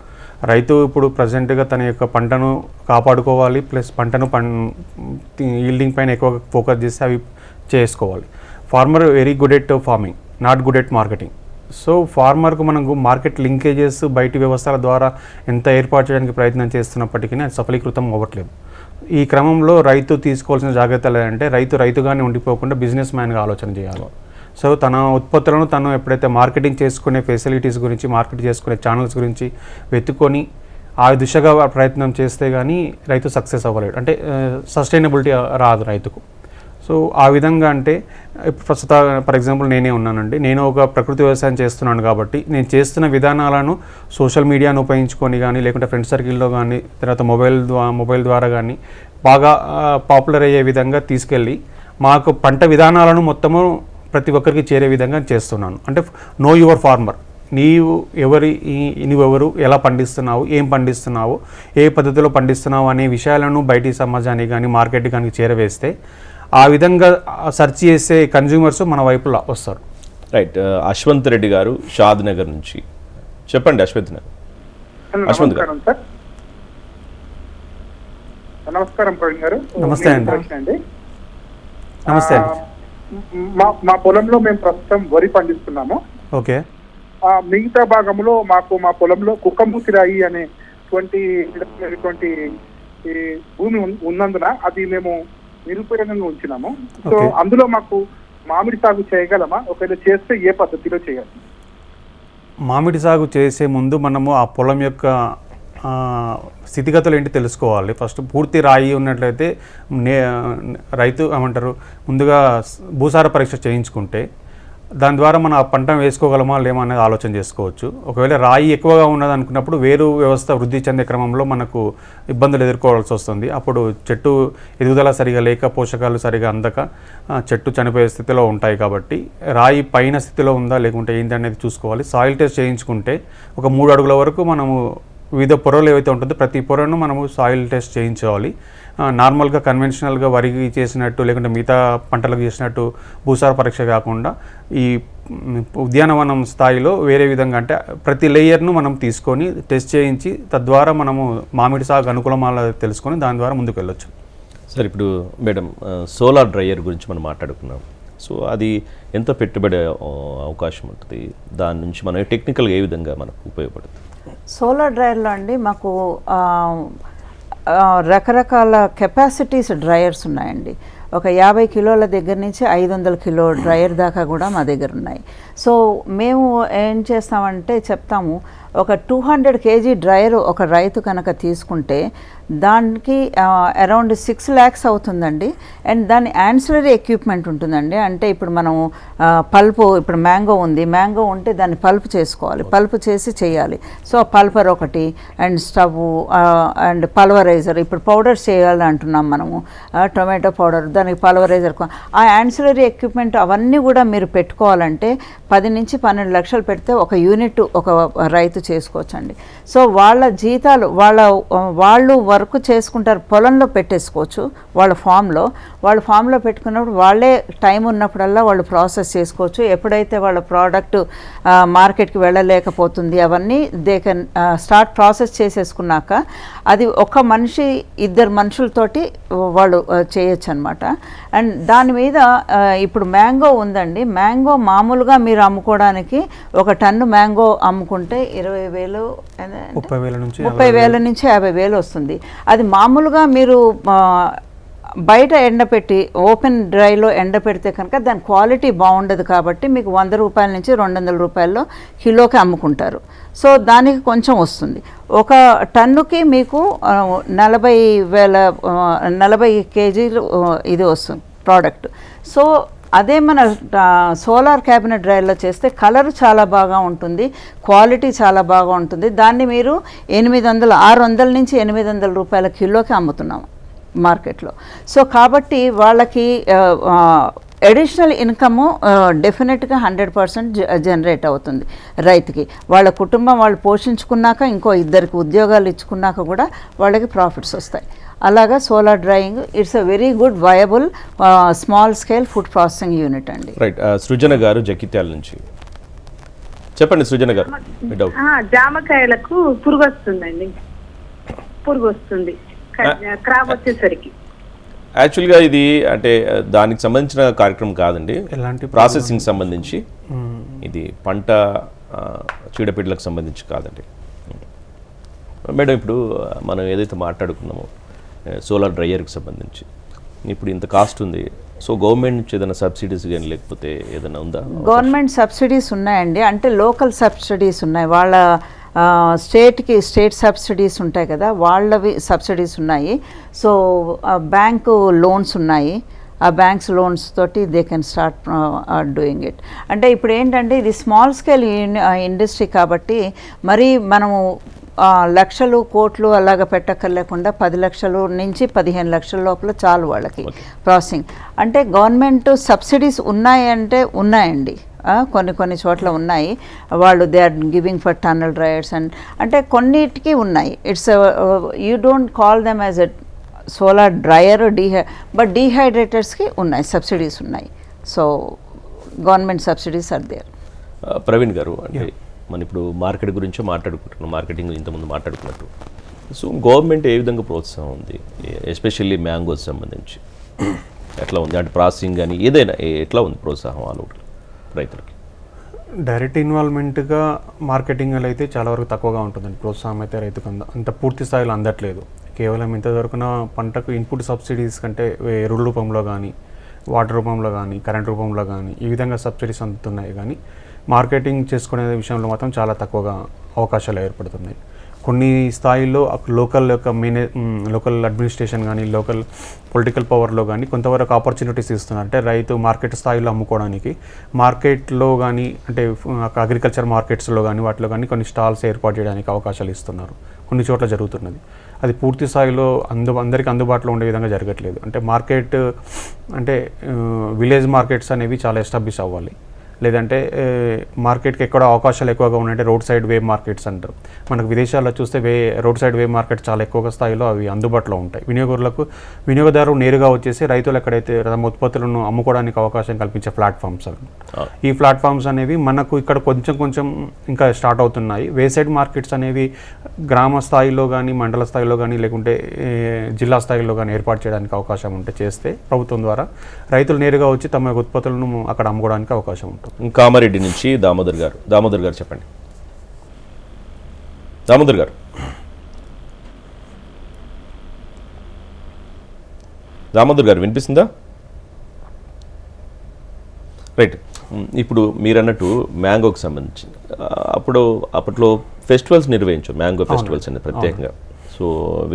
రైతు ఇప్పుడు ప్రజెంట్గా తన యొక్క పంటను కాపాడుకోవాలి, ప్లస్ పంటను ఈల్డింగ్ పైన ఎక్కువ ఫోకస్ చేసి అవి చేసుకోవాలి. Farmer very good at farming, not good at marketing. So ఫార్మర్కు మనకు మార్కెట్ లింకేజెస్ బయటి వ్యవస్థల ద్వారా ఎంత ఏర్పాటు చేయడానికి ప్రయత్నం చేస్తున్నప్పటికీ అది సఫలీకృతం అవ్వట్లేదు. ఈ క్రమంలో రైతు తీసుకోవాల్సిన జాగ్రత్తలు ఏంటంటే రైతుగానే ఉండిపోకుండా బిజినెస్ మ్యాన్గా ఆలోచన చేయాలి. సో తన ఉత్పత్తులను తను ఎప్పుడైతే మార్కెటింగ్ చేసుకునే ఫెసిలిటీస్ గురించి, మార్కెట్ చేసుకునే ఛానల్స్ గురించి వెతుకొని ఆ దిశగా ప్రయత్నం చేస్తే కానీ రైతు సక్సెస్ అవ్వలేడు, అంటే సస్టైనబిలిటీ రాదు రైతుకు. సో ఆ విధంగా అంటే ఇప్పుడు ప్రస్తుత ఫర్ ఎగ్జాంపుల్ నేనే ఉన్నానండి, నేను ఒక ప్రకృతి వ్యవసాయం చేస్తున్నాను కాబట్టి నేను చేస్తున్న విధానాలను సోషల్ మీడియాను ఉపయోగించుకొని కానీ లేకుంటే ఫ్రెండ్ సర్కిల్లో కానీ తర్వాత మొబైల్ ద్వారా కానీ బాగా పాపులర్ అయ్యే విధంగా తీసుకెళ్ళి మాకు పంట విధానాలను మొత్తము ప్రతి ఒక్కరికి చేరే విధంగా చేస్తున్నాను. అంటే నో యువర్ ఫార్మర్, నువ్వెవరు, ఎలా పండిస్తున్నావు, ఏం పండిస్తున్నావు, ఏ పద్ధతిలో పండిస్తున్నావు అనే విషయాలను బయటి సమాజానికి కానీ మార్కెట్ కానీ చేరవేస్తే ఆ విధంగా సెర్చ్ చేసే కన్జ్యూమర్స్ మన వైపులో వస్తారు. రైట్. అశ్వంత్ రెడ్డి గారు షాద్ నగర్ నుంచి చెప్పండి. అశ్వంత్ గారు. నమస్కారం ప్రవీణ్ గారు. నమస్తే అండి. నమస్తే అండి. మా పొలంలో మేము ప్రస్తుతం వరి పండిస్తున్నాము. ఓకే. మిగతా భాగంలో మా పొలంలో కుక్కమూతిరాయి అనేటువంటి భూమి ఉన్నందున అది మేము నిరుపయోగంగా ఉంచినాము. సో అందులో మాకు మామిడి సాగు చేయగలమా? ఒకవేళ చేస్తే ఏ పద్ధతిలో చేయాలి? మామిడి సాగు చేసే ముందు మనము ఆ పొలం యొక్క స్థితిగతులు ఏంటి తెలుసుకోవాలి. ఫస్ట్ పూర్తి రాయి ఉన్నట్లయితే రైతు ఏమంటారు ముందుగా భూసార పరీక్ష చేయించుకుంటే దాని ద్వారా మనం ఆ పంట వేసుకోగలమా లేమా అనేది ఆలోచన చేసుకోవచ్చు. ఒకవేళ రాయి ఎక్కువగా ఉన్నది అనుకున్నప్పుడు వేరు వ్యవస్థ వృద్ధి చెందే క్రమంలో మనకు ఇబ్బందులు ఎదుర్కోవాల్సి వస్తుంది. అప్పుడు చెట్టు ఎదుగుదల సరిగా లేక పోషకాలు సరిగా అందక చెట్టు చనిపోయే స్థితిలో ఉంటాయి. కాబట్టి రాయి పైన స్థితిలో ఉందా లేకుంటే ఏంటి అనేది చూసుకోవాలి. సాయిల్ టెస్ట్ చేయించుకుంటే ఒక 3 అడుగుల వరకు మనము వివిధ పొరలు ఏవైతే ఉంటుందో ప్రతి పొరను మనము సాయిల్ టెస్ట్ చేయించుకోవాలి. నార్మల్గా కన్వెన్షనల్గా వరికి చేసినట్టు లేకుంటే మిగతా పంటలకు చేసినట్టు భూసార పరీక్ష కాకుండా ఈ ఉద్యానవనం స్థాయిలో వేరే విధంగా అంటే ప్రతి లేయర్ను మనం తీసుకొని టెస్ట్ చేయించి తద్వారా మనము మామిడి సాగు అనుకూలమా తెలుసుకొని దాని ద్వారా ముందుకు వెళ్ళొచ్చు. సార్, ఇప్పుడు మేడం సోలార్ డ్రైయర్ గురించి మనం మాట్లాడుకున్నాం. సో అది ఎంత పెట్టుబడి అవకాశం ఉంటుంది, దాని నుంచి మనం టెక్నికల్గా ఏ విధంగా మనకు ఉపయోగపడుతుంది? సోలార్ డ్రైయర్లో అండి మాకు రకరకాల కెపాసిటీస్ డ్రైయర్స్ ఉన్నాయండి. ఒక 50 కిలోల దగ్గర నుంచి 500 కిలో డ్రైయర్ దాకా కూడా మా దగ్గర ఉన్నాయి. సో మేము ఏం చేస్తామంటే చెప్తాము, ఒక 200 కేజీ డ్రైయర్ ఒక రైతు కనుక తీసుకుంటే దానికి అరౌండ్ 6 lakhs అవుతుందండి. అండ్ దాని యాన్సిలరీ ఎక్విప్మెంట్ ఉంటుందండి. అంటే ఇప్పుడు మనం పల్పు, ఇప్పుడు మ్యాంగో ఉంది, మ్యాంగో ఉంటే దాన్ని పల్పు చేసుకోవాలి, పల్పు చేసి చేయాలి. సో పల్పర్ ఒకటి అండ్ స్టవ్ అండ్ పల్వరైజర్, ఇప్పుడు పౌడర్స్ చేయాలి అంటున్నాం మనము, టొమాటో పౌడర్, దానికి పల్వరైజర్, ఆ యాన్సిలరీ ఎక్విప్మెంట్ అవన్నీ కూడా మీరు పెట్టుకోవాలంటే 10 నుంచి 12 లక్షలు పెడితే ఒక యూనిట్ ఒక రైతు చేసుకోవచ్చండి. సో వాళ్ళ జీతాలు వాళ్ళు వర్క్ చేసుకుంటారు, పొలంలో పెట్టేసుకోవచ్చు. వాళ్ళ ఫామ్లో పెట్టుకున్నప్పుడు వాళ్ళే టైం ఉన్నప్పుడల్లా వాళ్ళు ప్రాసెస్ చేసుకోవచ్చు. ఎప్పుడైతే వాళ్ళ ప్రోడక్ట్ మార్కెట్కి వెళ్ళలేకపోతుంది అవన్నీ దే కెన్ స్టార్ట్ ప్రాసెస్ చేసేసుకున్నాక అది ఒక మనిషి 2 మనుషులతోటి వాళ్ళు చేయొచ్చు అనమాట. అండ్ దాని మీద ఇప్పుడు మ్యాంగో ఉందండి. మ్యాంగో మామూలుగా మీరు అమ్ముకోవడానికి ఒక టన్ను మ్యాంగో అమ్ముకుంటే 20,000 30,000 నుంచి 50,000 వస్తుంది. అది మామూలుగా మీరు బయట ఎండపెట్టి ఓపెన్ డ్రైలో ఎండపెడితే కనుక దాని క్వాలిటీ బాగుండదు. కాబట్టి మీకు 100 రూపాయల నుంచి 200 రూపాయల్లో కిలోకి అమ్ముకుంటారు. సో దానికి కొంచెం వస్తుంది. ఒక టన్నుకి మీకు 40 కేజీలు ఇది వస్తుంది ప్రోడక్ట్. సో అదే మన సోలార్ క్యాబినెట్ డ్రైయర్లో చేస్తే కలర్ చాలా బాగా ఉంటుంది, క్వాలిటీ చాలా బాగా ఉంటుంది. దాన్ని మీరు 600 నుంచి 800 రూపాయల కిలోకి అమ్ముతున్నాము మార్కెట్లో. సో కాబట్టి వాళ్ళకి అడిషనల్ ఇన్కము డెఫినెట్గా 100% జనరేట్ అవుతుంది రైతుకి. వాళ్ళ కుటుంబం వాళ్ళు పోషించుకున్నాక ఇంకో 2 ఉద్యోగాలు ఇచ్చుకున్నాక కూడా వాళ్ళకి ప్రాఫిట్స్ వస్తాయి. అలాగా solar drying it's a very good viable small scale food processing unit అండి. రైట్. సృజన గారు జగిత్యాల నుంచి చెప్పండి. సృజన గారు, జామకాయలకు పురుగు వస్తుంది క్రాప్ వచ్చేసరికి. యాక్చువల్గా ఇది అంటే దానికి సంబంధించిన కార్యక్రమం కాదండి, ప్రాసెసింగ్ సంబంధించి. ఇది పంట చీడపీడలకు సంబంధించి కాదండి. మేడం, ఇప్పుడు మనం ఏదైతే మాట్లాడుకున్నామో సోలార్ డ్రైయర్కి సంబంధించి ఇప్పుడు ఇంత కాస్ట్ ఉంది, సో గవర్నమెంట్ నుంచి ఏదైనా సబ్సిడీస్ కానీ లేకపోతే ఏదైనా ఉందా? గవర్నమెంట్ సబ్సిడీస్ ఉన్నాయండి, అంటే లోకల్ సబ్సిడీస్ ఉన్నాయి. వాళ్ళ స్టేట్ సబ్సిడీస్ ఉంటాయి కదా, వాళ్ళవి సబ్సిడీస్ ఉన్నాయి. సో బ్యాంకు లోన్స్ ఉన్నాయి, ఆ బ్యాంక్స్ లోన్స్ తోటి they can start doing it. అంటే ఇప్పుడు ఏంటంటే ఇది స్మాల్ స్కేల్ ఇండస్ట్రీ కాబట్టి మరి మనము లక్షలు కోట్లు అలాగ పెట్టక్కర్లేకుండా 10 లక్షల నుంచి 15 లక్షల లోపల చాలు వాళ్ళకి ప్రాసెసింగ్. అంటే గవర్నమెంట్ సబ్సిడీస్ ఉన్నాయంటే ఉన్నాయండి, కొన్ని చోట్ల ఉన్నాయి. వాళ్ళు they are giving for tunnel dryers and అంటే కొన్నిటికి ఉన్నాయి. It's you don't call them as a solar dryer but డీహైడ్రేటర్స్కి ఉన్నాయి, సబ్సిడీస్ ఉన్నాయి. So government subsidies are there. Praveen garu, అంటే మనం ఇప్పుడు మార్కెట్ గురించి మాట్లాడుకుంటున్నాం, మార్కెటింగ్ ఇంతకుముందు మాట్లాడుకున్నట్టు. సో గవర్నమెంట్ ఏ విధంగా ప్రోత్సాహం ఉంది, ఎస్పెషల్లీ మ్యాంగోస్ సంబంధించి ఎట్లా ఉంది? అంటే ప్రాసెసింగ్ కానీ ఏదైనా ఎట్లా ఉంది ప్రోత్సాహం ఆల్ ఓవర్ రైతులకి? డైరెక్ట్ ఇన్వాల్వ్మెంట్గా మార్కెటింగ్లో అయితే చాలా వరకు తక్కువగా ఉంటుందండి. ప్రోత్సాహం అయితే రైతుకు అంత పూర్తి స్థాయిలో అందట్లేదు. కేవలం ఇంతవరకున పంటకు ఇన్పుట్ సబ్సిడీస్ కంటే ఎరువుల రూపంలో కానీ, వాటర్ రూపంలో కానీ, కరెంట్ రూపంలో కానీ ఈ విధంగా సబ్సిడీస్ అందుతున్నాయి. కానీ మార్కెటింగ్ చేసుకునే విషయంలో మాత్రం చాలా తక్కువగా అవకాశాలు ఏర్పడుతున్నాయి. కొన్ని స్థాయిల్లో లోకల్ అడ్మినిస్ట్రేషన్ కానీ, లోకల్ పొలిటికల్ పవర్లో కానీ కొంతవరకు ఆపర్చునిటీస్ ఇస్తున్నారు. అంటే రైతు మార్కెట్ స్థాయిలో అమ్ముకోవడానికి మార్కెట్లో కానీ, అంటే అగ్రికల్చర్ మార్కెట్స్లో కానీ వాటిలో కానీ కొన్ని స్టాల్స్ ఏర్పాటు చేయడానికి అవకాశాలు ఇస్తున్నారు. కొన్ని చోట్ల జరుగుతున్నది. అది పూర్తి స్థాయిలో అందరికీ అందుబాటులో ఉండే విధంగా జరగట్లేదు. అంటే మార్కెట్ అంటే విలేజ్ మార్కెట్స్ అనేవి చాలా ఎస్టాబ్లిష్ అవ్వాలి. లేదంటే మార్కెట్కి ఎక్కడ అవకాశాలు ఎక్కువగా ఉన్నాయంటే రోడ్ సైడ్ వే మార్కెట్స్ అంటారు. మనకు విదేశాల్లో చూస్తే రోడ్ సైడ్ వే మార్కెట్ చాలా ఎక్కువగా స్థాయిలో అవి అందుబాటులో ఉంటాయి. వినియోగదారు నేరుగా వచ్చేసి రైతులు ఎక్కడైతే తమ ఉత్పత్తులను అమ్ముకోవడానికి అవకాశం కల్పించే ప్లాట్ఫామ్స్ అవి. ఈ ప్లాట్ఫామ్స్ అనేవి మనకు ఇక్కడ కొంచెం ఇంకా స్టార్ట్ అవుతున్నాయి. వే సైడ్ మార్కెట్స్ అనేవి గ్రామ స్థాయిలో కానీ, మండల స్థాయిలో కానీ, లేకుంటే జిల్లా స్థాయిలో కానీ ఏర్పాటు చేయడానికి అవకాశం ఉంటే చేస్తే ప్రభుత్వం ద్వారా రైతులు నేరుగా వచ్చి తమ ఉత్పత్తులను అక్కడ అమ్ముకోవడానికి అవకాశం ఉంటుంది. కామారెడ్డి నుంచి దామోదర్ గారు చెప్పండి. దామోదర్ గారు, వినిపిస్తుందా? రైట్. ఇప్పుడు మీరు అన్నట్టు మ్యాంగోకి సంబంధించి అప్పట్లో ఫెస్టివల్స్ నిర్వహించాం, మ్యాంగో ఫెస్టివల్స్ అనేది ప్రత్యేకంగా. సో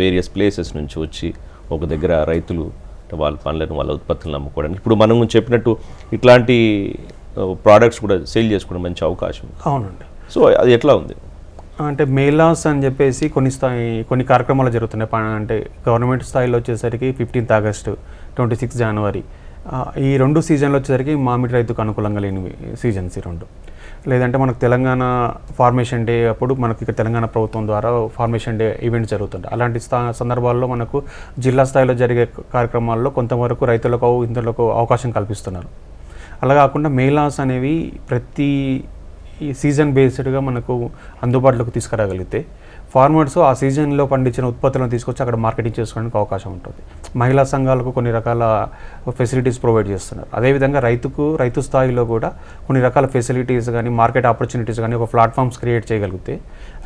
వేరియస్ ప్లేసెస్ నుంచి వచ్చి ఒక దగ్గర రైతులు వాళ్ళ పనులను, వాళ్ళ ఉత్పత్తులను అమ్ముకోవడానికి ఇప్పుడు మనం చెప్పినట్టు ఇట్లాంటి ప్రోడక్ట్స్ కూడా సేల్ చేసుకోవడం మంచి అవకాశం. అవునండి. సో అది ఎట్లా ఉంది? అంటే మేలాస్ అని చెప్పేసి కొన్ని కార్యక్రమాలు జరుగుతున్నాయి. అంటే గవర్నమెంట్ స్థాయిలో వచ్చేసరికి 15th ఆగస్టు, 26 జనవరి, ఈ 2 సీజన్లు వచ్చేసరికి మామిడి రైతుకు అనుకూలంగా లేనివి సీజన్స్ ఈ 2. లేదంటే మనకు తెలంగాణ ఫార్మేషన్ డే అప్పుడు మనకి ఇక్కడ తెలంగాణ ప్రభుత్వం ద్వారా ఫార్మేషన్ డే ఈవెంట్ జరుగుతుంటాయి. అలాంటి సందర్భాల్లో మనకు జిల్లా స్థాయిలో జరిగే కార్యక్రమాల్లో కొంతవరకు రైతులకు ఇందులోకి అవకాశం కల్పిస్తున్నారు. అలా కాకుండా మేలాస్ అనేవి ప్రతి సీజన్ బేస్డ్గా మనకు అందుబాటులోకి తీసుకురాగలిగితే ఫార్మర్స్ ఆ సీజన్లో పండించిన ఉత్పత్తులను తీసుకొచ్చి అక్కడ మార్కెటింగ్ చేసుకోవడానికి అవకాశం ఉంటుంది. మహిళా సంఘాలకు కొన్ని రకాల ఫెసిలిటీస్ ప్రొవైడ్ చేస్తున్నారు. అదేవిధంగా రైతు స్థాయిలో కూడా కొన్ని రకాల ఫెసిలిటీస్ కానీ, మార్కెట్ ఆపర్చునిటీస్ కానీ, ఒక ప్లాట్ఫామ్స్ క్రియేట్ చేయగలిగితే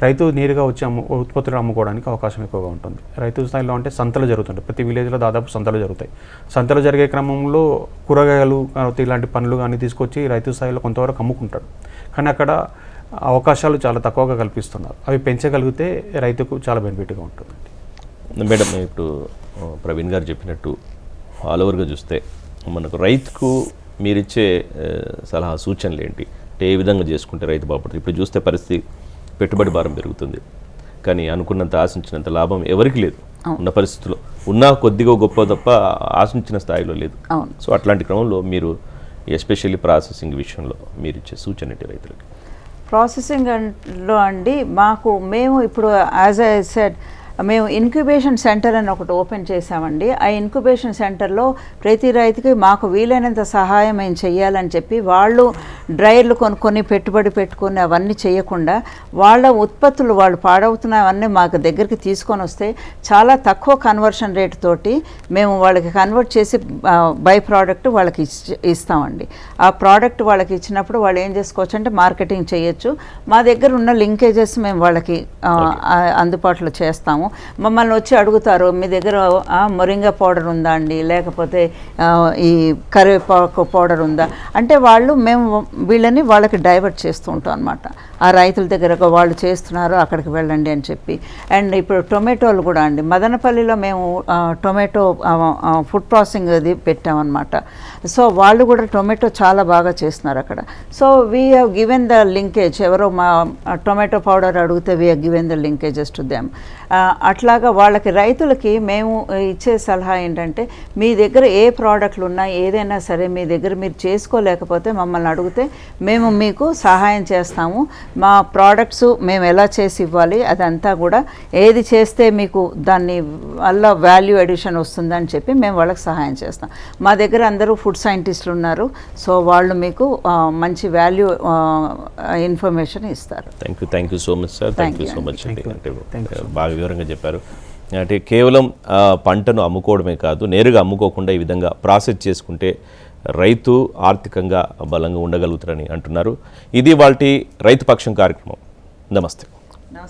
రైతు నేరుగా వచ్చి ఉత్పత్తులు అమ్ముకోవడానికి అవకాశం ఎక్కువగా ఉంటుంది. రైతు స్థాయిలో అంటే సంతలు జరుగుతుంటాయి. ప్రతి విలేజ్లో దాదాపు సంతలు జరుగుతాయి. సంతలు జరిగే క్రమంలో కూరగాయలు ఇలాంటి పనులు కానీ తీసుకొచ్చి రైతు స్థాయిలో కొంతవరకు అమ్ముకుంటాడు. కానీ అక్కడ అవకాశాలు చాలా తక్కువగా కల్పిస్తున్నారు. అవి పెంచగలిగితే రైతుకు చాలా బెనిఫిట్గా ఉంటుందండి. మేడం, ఇప్పుడు ప్రవీణ్ గారు చెప్పినట్టు ఆల్ ఓవర్గా చూస్తే మనకు రైతుకు మీరిచ్చే సలహా సూచనలు ఏంటి? అంటే ఏ విధంగా చేసుకుంటే రైతు బాగుపడుతుంది? ఇప్పుడు చూస్తే పరిస్థితి పెట్టుబడి భారం పెరుగుతుంది, కానీ అనుకున్నంత ఆశించినంత లాభం ఎవరికి లేదు. ఉన్న పరిస్థితుల్లో ఉన్నా కొద్దిగా గొప్ప తప్ప ఆశించిన స్థాయిలో లేదు. సో అట్లాంటి క్రమంలో మీరు ఎస్పెషల్లీ ప్రాసెసింగ్ విషయంలో మీరు ఇచ్చే సూచన ఏంటి రైతులకి? ప్రాసెసింగ్లో అండి, మేము ఇప్పుడు యాజ్ ఐ సెడ్ మేము ఇన్క్యుబేషన్ సెంటర్ అని ఒకటి ఓపెన్ చేసామండి. ఆ ఇన్క్యుబేషన్ సెంటర్లో ప్రతి రైతుకి మాకు వీలైనంత సహాయం మేము చేయాలని చెప్పి వాళ్ళు డ్రైర్లు కొనుక్కొని పెట్టుబడి పెట్టుకొని అవన్నీ చేయకుండా వాళ్ళ ఉత్పత్తులు వాళ్ళు పాడవుతున్నవన్నీ మాకు దగ్గరికి తీసుకొని వస్తే చాలా తక్కువ కన్వర్షన్ రేట్ తోటి మేము వాళ్ళకి కన్వర్ట్ చేసి బై ప్రోడక్ట్ వాళ్ళకి ఇస్తామండి. ఆ ప్రోడక్ట్ వాళ్ళకి ఇచ్చినప్పుడు వాళ్ళు ఏం చేసుకోవచ్చు అంటే మార్కెటింగ్ చేయొచ్చు. మా దగ్గర ఉన్న లింకేజెస్ మేము వాళ్ళకి అందుబాటులో చేస్తాము. మమ్మల్ని వచ్చి అడుగుతారు, మీ దగ్గర మొరింగా పౌడర్ ఉందా అండి, లేకపోతే ఈ కరివేపాకు పౌడర్ ఉందా అంటే మేము వీళ్ళని వాళ్ళకి డైవర్ట్ చేస్తూ ఉంటాం అనమాట. ఆ రైతుల దగ్గర వాళ్ళు చేస్తున్నారు, అక్కడికి వెళ్ళండి అని చెప్పి. అండ్ ఇప్పుడు టొమాటోలు కూడా అండి, మదనపల్లిలో మేము టొమాటో ఫుడ్ ప్రాసెసింగ్ అది పెట్టామన్నమాట. సో వాళ్ళు కూడా టొమాటో చాలా బాగా చేస్తున్నారు అక్కడ. So we have given the linkage, ఎవరో మా టొమాటో పౌడర్ అడిగితే we have given the linkages to them. అట్లాగా వాళ్ళకి రైతులకి మేము ఇచ్చే సలహా ఏంటంటే, మీ దగ్గర ఏ ప్రోడక్ట్లు ఉన్నా ఏదైనా సరే మీ దగ్గర మీరు చేసుకోలేకపోతే మమ్మల్ని అడిగితే మేము మీకు సహాయం చేస్తాము. మా ప్రోడక్ట్స్ మేము ఎలా చేసి ఇవ్వాలి అదంతా కూడా, ఏది చేస్తే మీకు దాన్ని వల్ల వాల్యూ ఎడిషన్ వస్తుందని చెప్పి మేము వాళ్ళకి సహాయం చేస్తాం. మా దగ్గర అందరూ ఫుడ్ సైంటిస్టులు ఉన్నారు. సో వాళ్ళు మీకు మంచి వాల్యూ ఇన్ఫర్మేషన్ ఇస్తారు. Thank you so much sir. Thank you so much అండి. అంటే బాగా వివరంగా చెప్పారు. అంటే కేవలం పంటను అమ్ముకోవడమే కాదు, నేరుగా అమ్ముకోకుండా ఈ విధంగా ప్రాసెస్ చేసుకుంటే రైతు ఆర్థికంగా బలంగా ఉండగలుగుతారని అంటున్నారు. ఇది వాటి రైతు పక్షం కార్యక్రమం. నమస్తే.